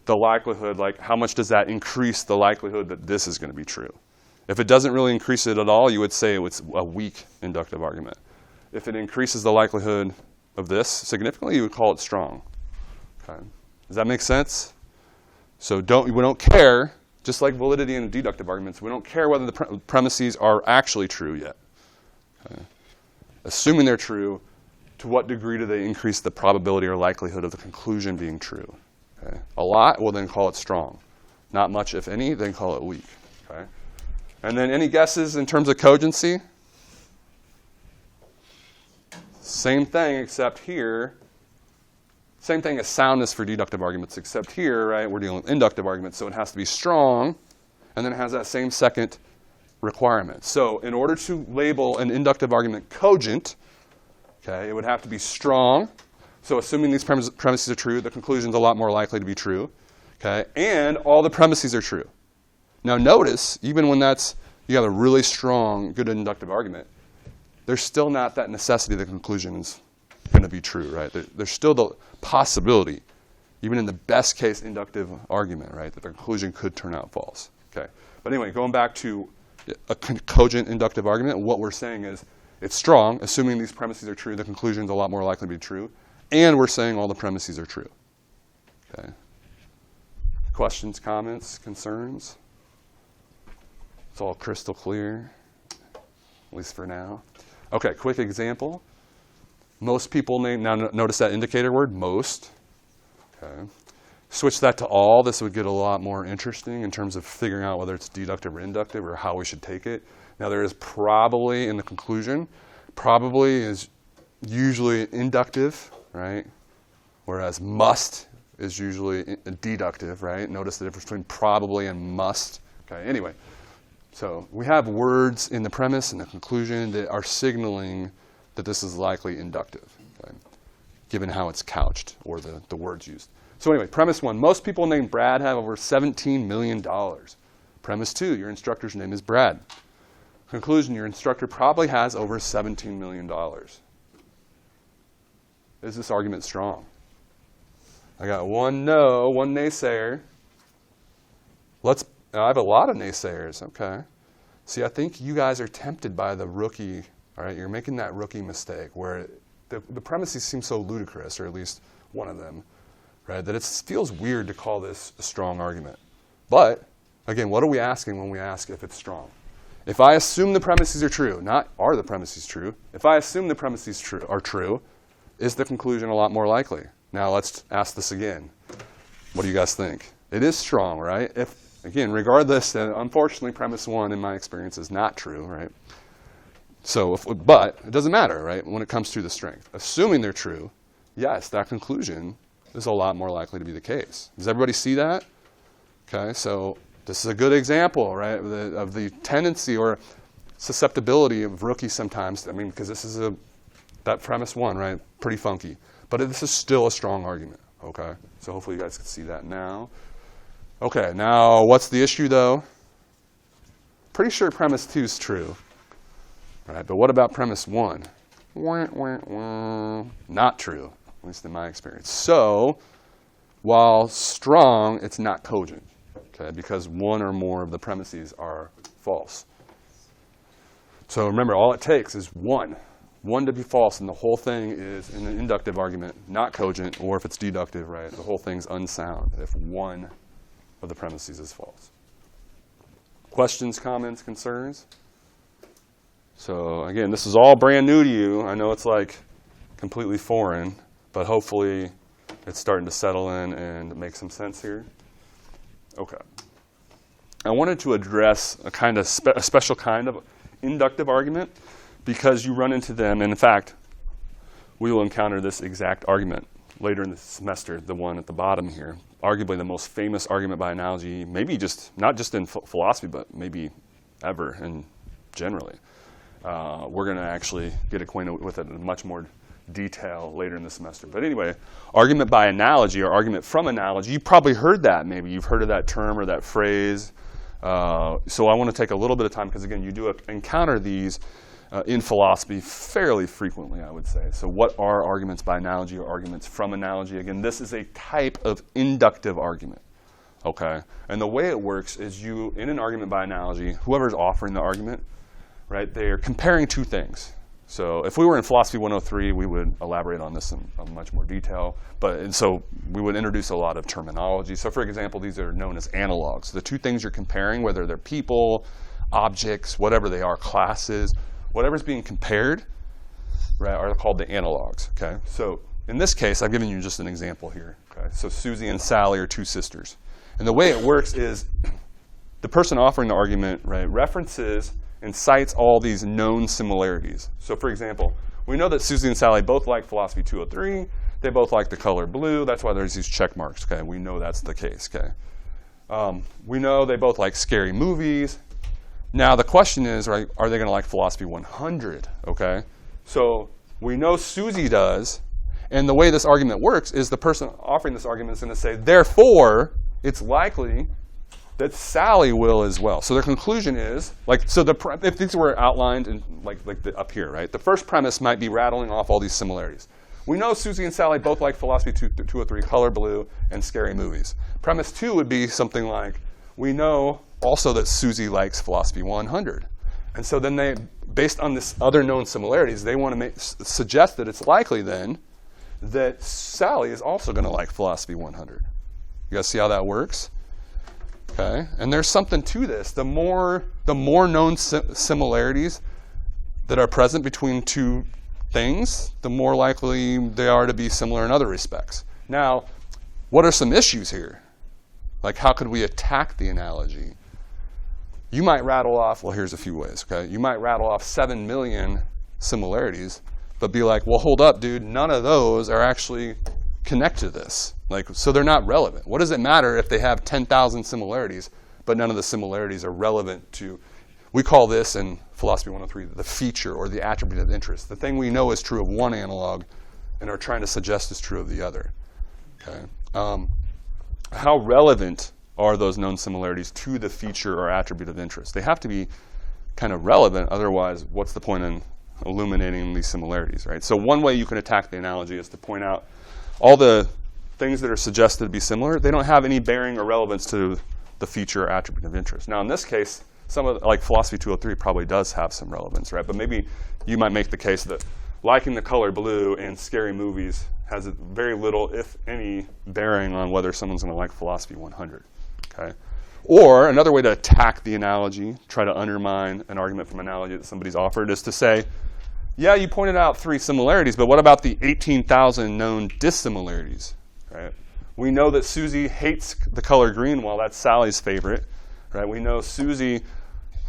the likelihood, like how much does that increase the likelihood that this is going to be true? If it doesn't really increase it at all, you would say it's a weak inductive argument. If it increases the likelihood of this significantly, you would call it strong. Okay. Does that make sense? So we don't care, just like validity and deductive arguments, we don't care whether the premises are actually true yet. Okay. Assuming they're true, to what degree do they increase the probability or likelihood of the conclusion being true? Okay. A lot, well then call it strong. Not much, if any, then call it weak. Okay. And then any guesses in terms of cogency? Same thing, except here, same thing as soundness for deductive arguments, except here, right, we're dealing with inductive arguments, so it has to be strong, and then it has that same second requirement. So in order to label an inductive argument cogent, okay, it would have to be strong. So assuming these premises are true, the conclusion is a lot more likely to be true, okay, and all the premises are true. Now notice, even when you have a really strong, good inductive argument, there's still not that necessity the conclusion is going to be true, right? There's still the possibility, even in the best case inductive argument, right, that the conclusion could turn out false. Okay. But anyway, going back to a cogent inductive argument, what we're saying is it's strong, assuming these premises are true, the conclusion is a lot more likely to be true, and we're saying all the premises are true. Okay. Questions, comments, concerns? It's all crystal clear, at least for now. Okay, quick example. Most people now notice that indicator word, most. Okay. Switch that to all. This would get a lot more interesting in terms of figuring out whether it's deductive or inductive or how we should take it. Now there is probably in the conclusion, probably is usually inductive, right? Whereas must is usually deductive, right? Notice the difference between probably and must. Okay, anyway. So we have words in the premise and the conclusion that are signaling that this is likely inductive, okay, given how it's couched or the words used. So anyway, premise 1, most people named Brad have over $17 million. Premise 2, your instructor's name is Brad. Conclusion, your instructor probably has over $17 million. Is this argument strong? I got one no, one naysayer. I have a lot of naysayers, okay. See, I think you guys are tempted by the rookie, all right? You're making that rookie mistake where the premises seem so ludicrous, or at least one of them, right, that it feels weird to call this a strong argument. But, again, what are we asking when we ask if it's strong? If I assume the premises are true, not are the premises true, if I assume the premises are true, is the conclusion a lot more likely? Now let's ask this again. What do you guys think? It is strong, right? If, again, regardless, unfortunately, premise 1 in my experience is not true, right? So, but it doesn't matter, right, when it comes to the strength. Assuming they're true, yes, that conclusion is a lot more likely to be the case. Does everybody see that? Okay, so this is a good example, right, of the tendency or susceptibility of rookies sometimes. I mean, because this is that premise 1, right, pretty funky. But this is still a strong argument, okay? So hopefully you guys can see that now. Okay, now what's the issue, though? Pretty sure premise 2 is true, right? But what about premise 1? Not true, at least in my experience. So while strong, it's not cogent, okay, because one or more of the premises are false. So remember, all it takes is one to be false, and the whole thing is, in an inductive argument, not cogent, or if it's deductive, right, the whole thing's unsound if one of the premises is false. Questions, comments, concerns? So again, this is all brand new to you. I know it's like completely foreign, but hopefully it's starting to settle in and make some sense here. Okay. I wanted to address a special kind of inductive argument, because you run into them, and in fact, we will encounter this exact argument later in the semester, the one at the bottom here, arguably the most famous argument by analogy, maybe not just in philosophy, but maybe ever and generally. We're going to actually get acquainted with it in much more detail later in the semester. But anyway, argument by analogy or argument from analogy, you probably heard that maybe. You've heard of that term or that phrase. So I want to take a little bit of time, because again, you do encounter these in philosophy fairly frequently, I would say. So what are arguments by analogy or arguments from analogy? Again, this is a type of inductive argument, okay? And the way it works is in an argument by analogy, whoever's offering the argument, right, they're comparing two things. So if we were in Philosophy 103, we would elaborate on this in much more detail. And so we would introduce a lot of terminology. So for example, these are known as analogs. The two things you're comparing, whether they're people, objects, whatever they are, classes, whatever's being compared, right, are called the analogs, okay? So in this case, I've given you just an example here, okay? So Susie and Sally are two sisters. And the way it works is the person offering the argument, right, references and cites all these known similarities. So for example, we know that Susie and Sally both like Philosophy 203. They both like the color blue. That's why there's these check marks, okay? We know that's the case, okay? We know they both like scary movies. Now the question is, right, are they going to like Philosophy 100, okay? So we know Susie does, and the way this argument works is the person offering this argument is going to say, therefore, it's likely that Sally will as well. So their conclusion is, if these were outlined in, up here, right? The first premise might be rattling off all these similarities. We know Susie and Sally both like Philosophy 203, color blue, and scary movies. Premise 2 would be something like, we know also that Susie likes Philosophy 100. And so then they, based on this other known similarities, they want to suggest that it's likely then that Sally is also going to like Philosophy 100. You guys see how that works? Okay, and there's something to this. The more known similarities that are present between two things, the more likely they are to be similar in other respects. Now, what are some issues here? Like, how could we attack the analogy? You might rattle off, well, here's a few ways, okay? You might rattle off 7 million similarities, but be like, well, hold up, dude, none of those are actually connect to this. So they're not relevant. What does it matter if they have 10,000 similarities, but none of the similarities are relevant to, we call this in Philosophy 103, the feature or the attribute of interest. The thing we know is true of one analog and are trying to suggest is true of the other. Okay. How relevant are those known similarities to the feature or attribute of interest? They have to be kind of relevant, otherwise what's the point in illuminating these similarities, right? So one way you can attack the analogy is to point out all the things that are suggested to be similar, they don't have any bearing or relevance to the feature or attribute of interest. Now in this case, some of like Philosophy 203 probably does have some relevance, right? But maybe you might make the case that liking the color blue in scary movies has very little, if any, bearing on whether someone's going to like Philosophy 100, okay? Or another way to attack the analogy, try to undermine an argument from analogy that somebody's offered, is to say, yeah, you pointed out 3 similarities, but what about the 18,000 known dissimilarities, right? We know that Susie hates the color green, while that's Sally's favorite, right? We know Susie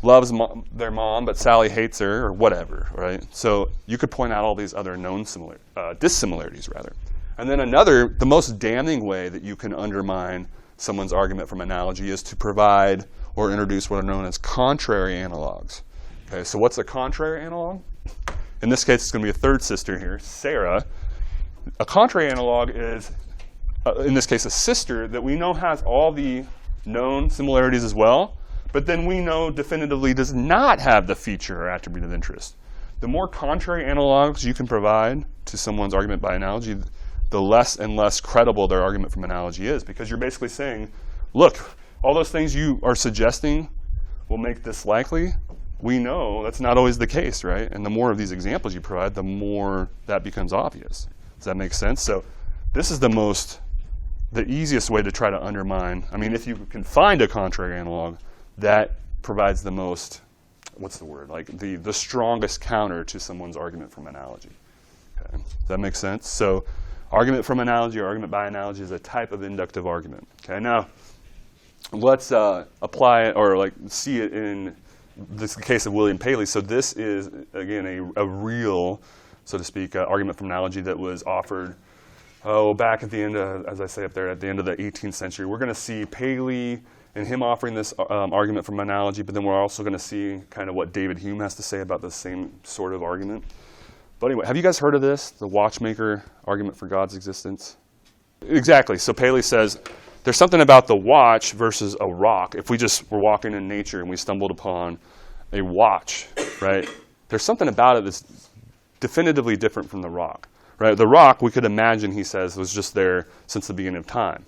loves their mom, but Sally hates her, or whatever, right? So you could point out all these other known dissimilarities, rather. And then the most damning way that you can undermine someone's argument from analogy is to provide or introduce what are known as contrary analogs. Okay, so what's a contrary analog? In this case, it's going to be a third sister here, Sarah. A contrary analog is, in this case, a sister that we know has all the known similarities as well, but then we know definitively does not have the feature or attribute of interest. The more contrary analogs you can provide to someone's argument by analogy, the less and less credible their argument from analogy is, because you're basically saying, look, all those things you are suggesting will make this likely. We know that's not always the case, right? And the more of these examples you provide, the more that becomes obvious. Does that make sense? So this is the easiest way to try to undermine. I mean, if you can find a contrary analog, that provides the most, what's the word? Like the strongest counter to someone's argument from analogy. Okay. Does that make sense? So argument from analogy or argument by analogy is a type of inductive argument. Okay. Now, let's apply it or like see it in this case of William Paley. So this is, again, a real, so to speak, argument from analogy that was offered back at the end of, as I say up there, at the end of the 18th century. We're going to see Paley and him offering this argument from analogy, but then we're also going to see kind of what David Hume has to say about the same sort of argument. But anyway, have you guys heard of this, the watchmaker argument for God's existence? Exactly. So Paley says there's something about the watch versus a rock. If we just were walking in nature and we stumbled upon a watch, right? There's something about it that's definitively different from the rock, right? The rock, we could imagine, he says, was just there since the beginning of time.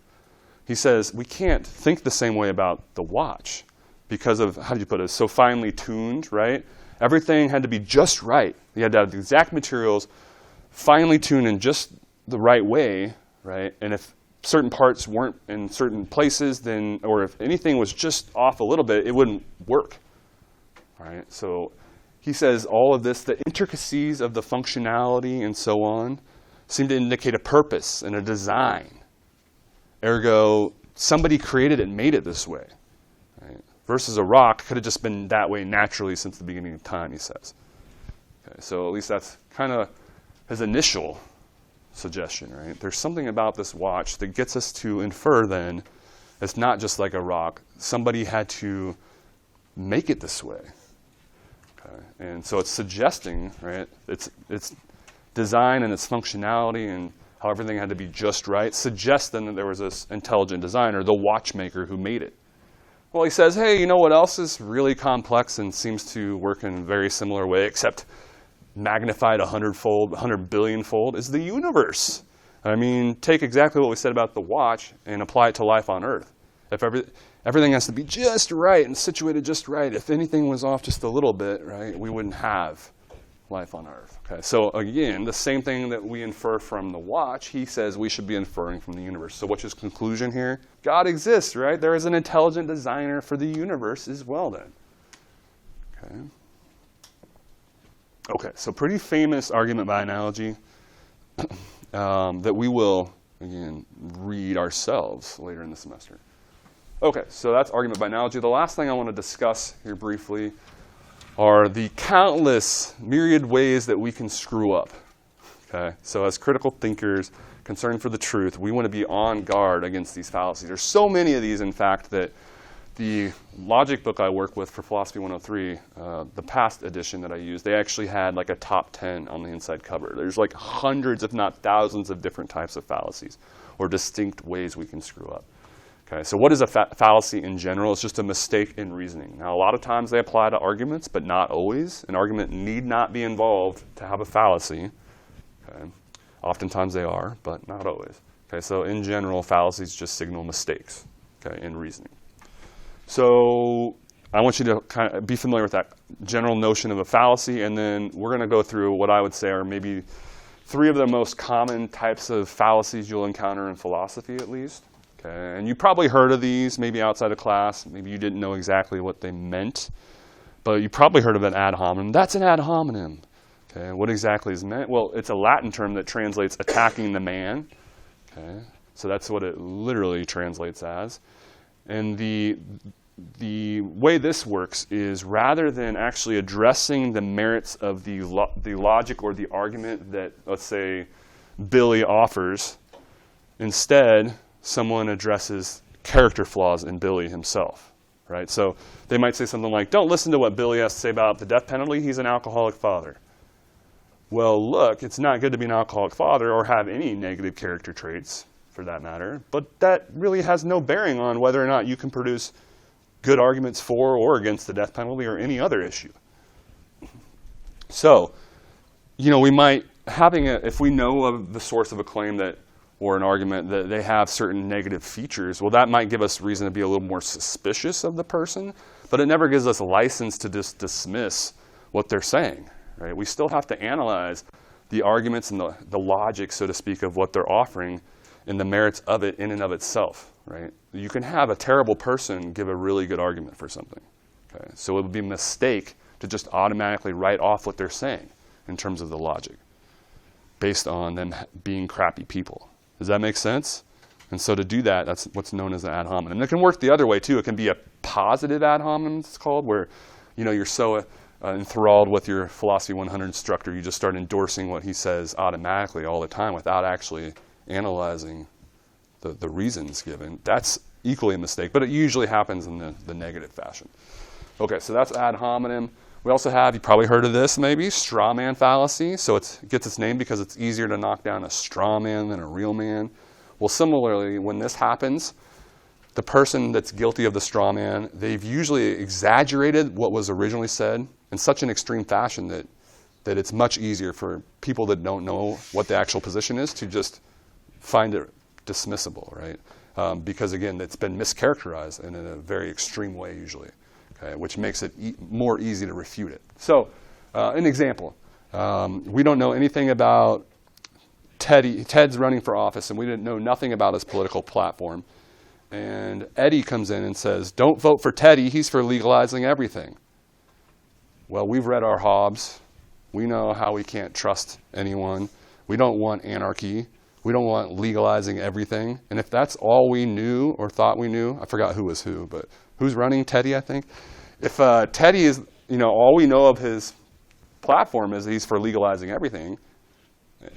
He says we can't think the same way about the watch because of, how do you put it, so finely tuned, right? Everything had to be just right. You had to have the exact materials, finely tuned in just the right way, right? And if certain parts weren't in certain places, then, or if anything was just off a little bit, it wouldn't work, right? So he says all of this, the intricacies of the functionality and so on, seem to indicate a purpose and a design. Ergo, somebody created it and made it this way, right? Versus a rock could have just been that way naturally since the beginning of time, he says. Okay, so at least that's kind of his initial suggestion, right? There's something about this watch that gets us to infer then it's not just like a rock. Somebody had to make it this way. Okay? And so it's suggesting, right, its design and its functionality and how everything had to be just right, suggests then that there was this intelligent designer, the watchmaker, who made it. Well, he says, hey, you know what else is really complex and seems to work in a very similar way, except magnified 100-fold, 100 billion-fold, is the universe. I mean, take exactly what we said about the watch and apply it to life on Earth. If everything has to be just right and situated just right, if anything was off just a little bit, right, we wouldn't have life on Earth. Okay, so again, the same thing that we infer from the watch, he says we should be inferring from the universe. So what's his conclusion here? God exists, right? There is an intelligent designer for the universe as well then. Okay. Okay, so pretty famous argument by analogy that we will, again, read ourselves later in the semester. Okay, so that's argument by analogy. The last thing I want to discuss here briefly are the countless myriad ways that we can screw up. Okay, so as critical thinkers concerned for the truth, we want to be on guard against these fallacies. There's so many of these, in fact, that the logic book I work with for Philosophy 103, the past edition that I used, they actually had like a top 10 on the inside cover. There's like hundreds, if not thousands, of different types of fallacies or distinct ways we can screw up. Okay, so what is a fallacy in general? It's just a mistake in reasoning. Now, a lot of times they apply to arguments, but not always. An argument need not be involved to have a fallacy. Okay. Oftentimes they are, but not always. Okay, so in general, fallacies just signal mistakes, okay, in reasoning. So I want you to kind of be familiar with that general notion of a fallacy, and then we're going to go through what I would say are maybe 3 of the most common types of fallacies you'll encounter in philosophy, at least. Okay, and you probably heard of these, maybe outside of class. Maybe you didn't know exactly what they meant, but you probably heard of an ad hominem. That's an ad hominem. Okay, what exactly is meant? Well, it's a Latin term that translates attacking the man. Okay, so that's what it literally translates as. And the way this works is rather than actually addressing the merits of the logic or the argument that, let's say, Billy offers, instead, someone addresses character flaws in Billy himself, right? So they might say something like, don't listen to what Billy has to say about the death penalty. He's an alcoholic father. Well, look, it's not good to be an alcoholic father or have any negative character traits, for that matter, but that really has no bearing on whether or not you can produce good arguments for or against the death penalty or any other issue. So, you know, we might, if we know of the source of a claim that, or an argument that they have certain negative features, well, that might give us reason to be a little more suspicious of the person, but it never gives us a license to just dismiss what they're saying, right? We still have to analyze the arguments and the logic, so to speak, of what they're offering and the merits of it in and of itself, right? You can have a terrible person give a really good argument for something, okay? So it would be a mistake to just automatically write off what they're saying in terms of the logic based on them being crappy people. Does that make sense? And so to do that, that's what's known as an ad hominem. And it can work the other way too. It can be a positive ad hominem, it's called, where you're so enthralled with your Philosophy 100 instructor, you just start endorsing what he says automatically all the time without actually analyzing the reasons given. That's equally a mistake, but it usually happens in the negative fashion. Okay, so that's ad hominem. We also have, you probably heard of this maybe, straw man fallacy. So it gets its name because it's easier to knock down a straw man than a real man. Well, similarly, when this happens, the person that's guilty of the straw man, they've usually exaggerated what was originally said in such an extreme fashion that it's much easier for people that don't know what the actual position is to just find it dismissible, right? Because again, it's been mischaracterized and in a very extreme way usually, okay, which makes it more easy to refute it. So, an example, we don't know anything about Ted's running for office, and we didn't know nothing about his political platform. And Eddie comes in and says, don't vote for Teddy, he's for legalizing everything. Well, we've read our Hobbes. We know how we can't trust anyone. We don't want anarchy. We don't want legalizing everything. And if that's all we knew or thought we knew, I forgot who was who, but who's running? Teddy, I think. If Teddy is, all we know of his platform is he's for legalizing everything,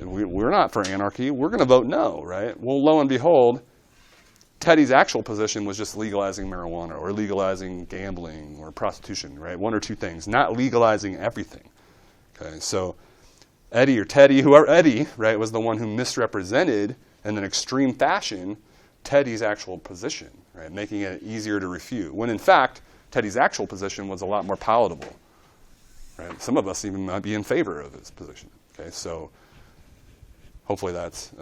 we're not for anarchy, we're going to vote no, right? Well, lo and behold, Teddy's actual position was just legalizing marijuana or legalizing gambling or prostitution, right? One or two things, not legalizing everything. Okay, so Eddie or Teddy, whoever, Eddie, right, was the one who misrepresented in an extreme fashion Teddy's actual position, right, making it easier to refute, when in fact, Teddy's actual position was a lot more palatable, right? Some of us even might be in favor of his position, okay? So hopefully that's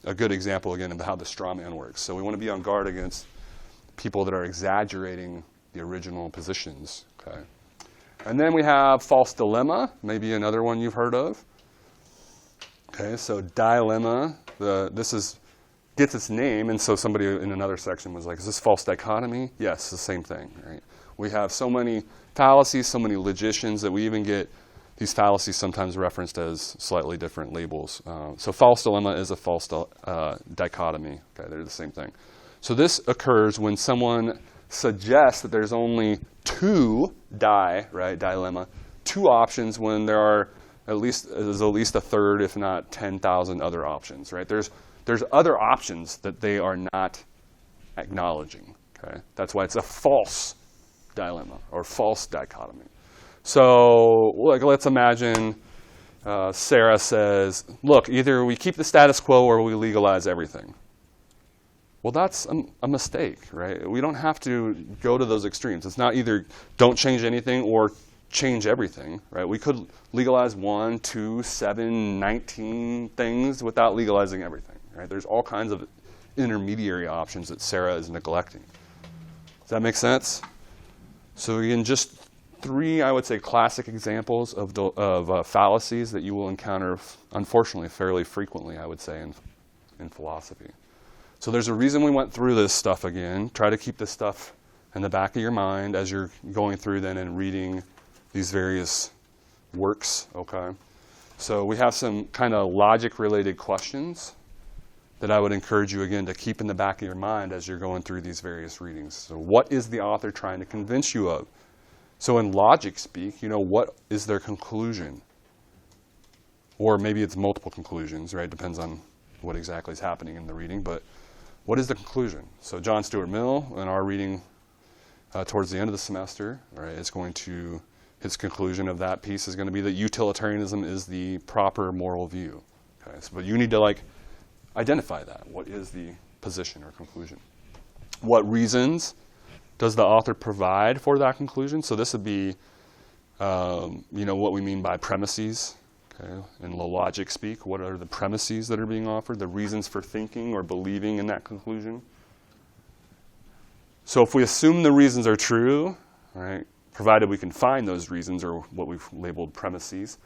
a good example, again, of how the straw man works. So we want to be on guard against people that are exaggerating the original positions, okay? And then we have false dilemma, maybe another one you've heard of. Okay, so dilemma, this gets its name, and so somebody in another section was like, is this false dichotomy? Yes, the same thing, right? We have so many fallacies, so many logicians that we even get these fallacies sometimes referenced as slightly different labels. So false dilemma is a false dichotomy. Okay, they're the same thing. So this occurs when someone suggests that there's only two dilemma, two options when there are at least a third, if not 10,000 other options, right? There's other options that they are not acknowledging. Okay? That's why it's a false dilemma or false dichotomy. So like, let's imagine Sarah says, look, either we keep the status quo or we legalize everything. Well, that's a mistake, right? We don't have to go to those extremes. It's not either don't change anything or change everything, right? We could legalize 1, 2, 7, 19 things without legalizing everything, right? There's all kinds of intermediary options that Sarah is neglecting. Does that make sense? So again, just 3, I would say, classic examples of fallacies that you will encounter, unfortunately, fairly frequently, I would say, in philosophy. So there's a reason we went through this stuff again. Try to keep this stuff in the back of your mind as you're going through then and reading these various works, okay? So we have some kind of logic-related questions that I would encourage you, again, to keep in the back of your mind as you're going through these various readings. So what is the author trying to convince you of? So in logic speak, what is their conclusion? Or maybe it's multiple conclusions, right? Depends on what exactly is happening in the reading, but what is the conclusion? So John Stuart Mill, in our reading towards the end of the semester, right, his conclusion of that piece is going to be that utilitarianism is the proper moral view. Okay, so, but you need to identify that. What is the position or conclusion? What reasons does the author provide for that conclusion? So this would be, what we mean by premises. Okay, in logic speak, what are the premises that are being offered? The reasons for thinking or believing in that conclusion. So if we assume the reasons are true, right, provided we can find those reasons, or what we've labeled premises,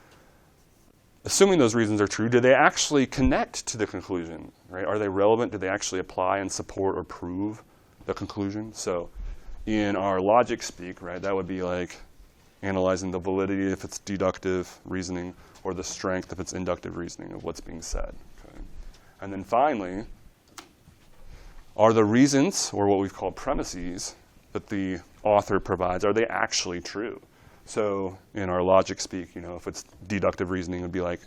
assuming those reasons are true, do they actually connect to the conclusion? Right? Are they relevant? Do they actually apply and support or prove the conclusion? So in our logic speak, right, that would be like analyzing the validity if it's deductive reasoning, or the strength if it's inductive reasoning of what's being said. Okay? And then finally, are the reasons, or what we've called premises, that the author provides, are they actually true? So in our logic speak, if it's deductive reasoning, it would be like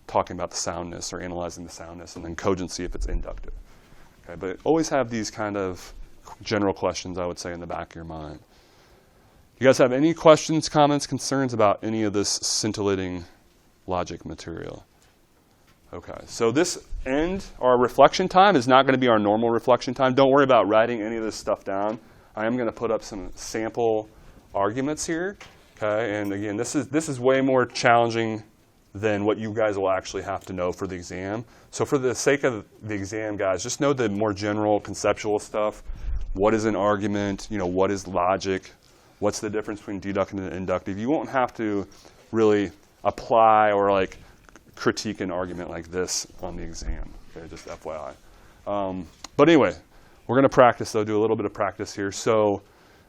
talking about the soundness or analyzing the soundness, and then cogency if it's inductive. Okay? But always have these kind of general questions, I would say, in the back of your mind. You guys have any questions, comments, concerns about any of this scintillating logic material? Okay, so this our reflection time is not going to be our normal reflection time. Don't worry about writing any of this stuff down. I am going to put up some sample arguments here. Okay, and again, this is way more challenging than what you guys will actually have to know for the exam. So for the sake of the exam, guys, just know the more general conceptual stuff. What is an argument? What is logic? What's the difference between deductive and inductive? You won't have to really apply or critique an argument like this on the exam. Okay, just FYI. But anyway, we're going to practice, though, do a little bit of practice here. So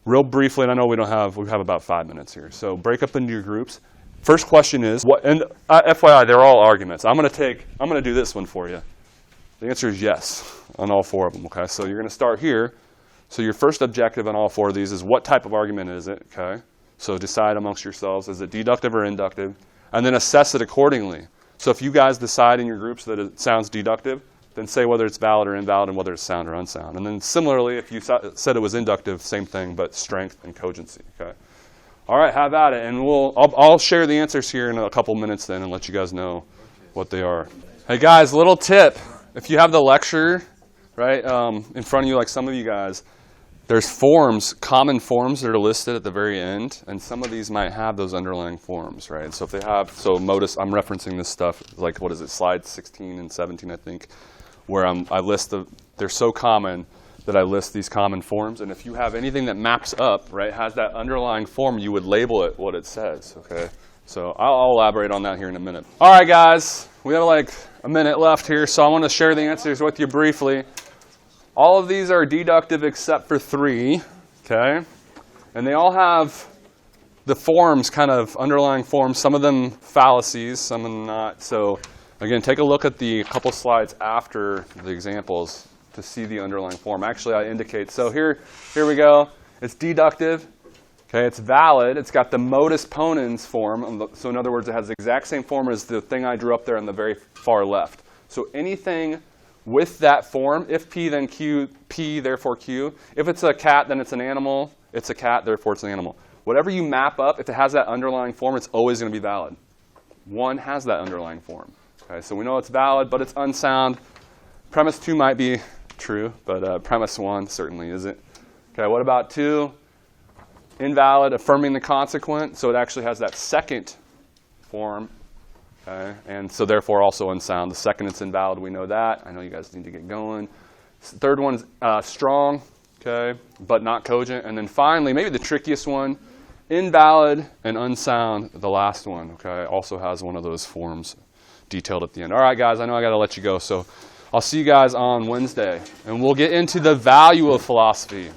real briefly, and I know we have about 5 minutes here. So break up into your groups. First question is, FYI, they're all arguments. I'm going to do this one for you. The answer is yes on all 4 of them. Okay, so you're going to start here. So your first objective on all 4 of these is what type of argument is it? Okay, so decide amongst yourselves, is it deductive or inductive? And then assess it accordingly. So if you guys decide in your groups that it sounds deductive, then say whether it's valid or invalid and whether it's sound or unsound. And then similarly, if you said it was inductive, same thing, but strength and cogency. Okay. All right, have at it. And I'll share the answers here in a couple minutes then and let you guys know what they are. Hey guys, little tip. If you have the lecture right in front of you, like some of you guys, there's forms, common forms that are listed at the very end, and some of these might have those underlying forms, right? So if they have, notice I'm referencing this stuff, like what is it, slides 16 and 17, I think, where I list they're so common that I list these common forms, and if you have anything that maps up, right, has that underlying form, you would label it what it says, okay? So I'll elaborate on that here in a minute. All right, guys, we have like a minute left here, so I want to share the answers with you briefly. All of these are deductive except for 3, okay? And they all have the forms, kind of underlying forms, some of them fallacies, some of them not. So again, take a look at the couple slides after the examples to see the underlying form. Actually, I indicate, so here we go. It's deductive, okay? It's valid. It's got the modus ponens form. So in other words, it has the exact same form as the thing I drew up there on the very far left. So anything with that form. If P, then Q, P, therefore Q. If it's a cat, then it's an animal. It's a cat, therefore it's an animal. Whatever you map up, if it has that underlying form, it's always going to be valid. 1 has that underlying form. Okay, so we know it's valid, but it's unsound. Premise 2 might be true, but premise 1 certainly isn't. Okay, what about 2? Invalid, affirming the consequent. So it actually has that second form. Okay, and so therefore also unsound. The second it's invalid, we know that. I know you guys need to get going. Third one is strong, okay, but not cogent. And then finally, maybe the trickiest one, invalid and unsound, the last one, okay, also has one of those forms detailed at the end. All right, guys, I know I got to let you go. So I'll see you guys on Wednesday, and we'll get into the value of philosophy.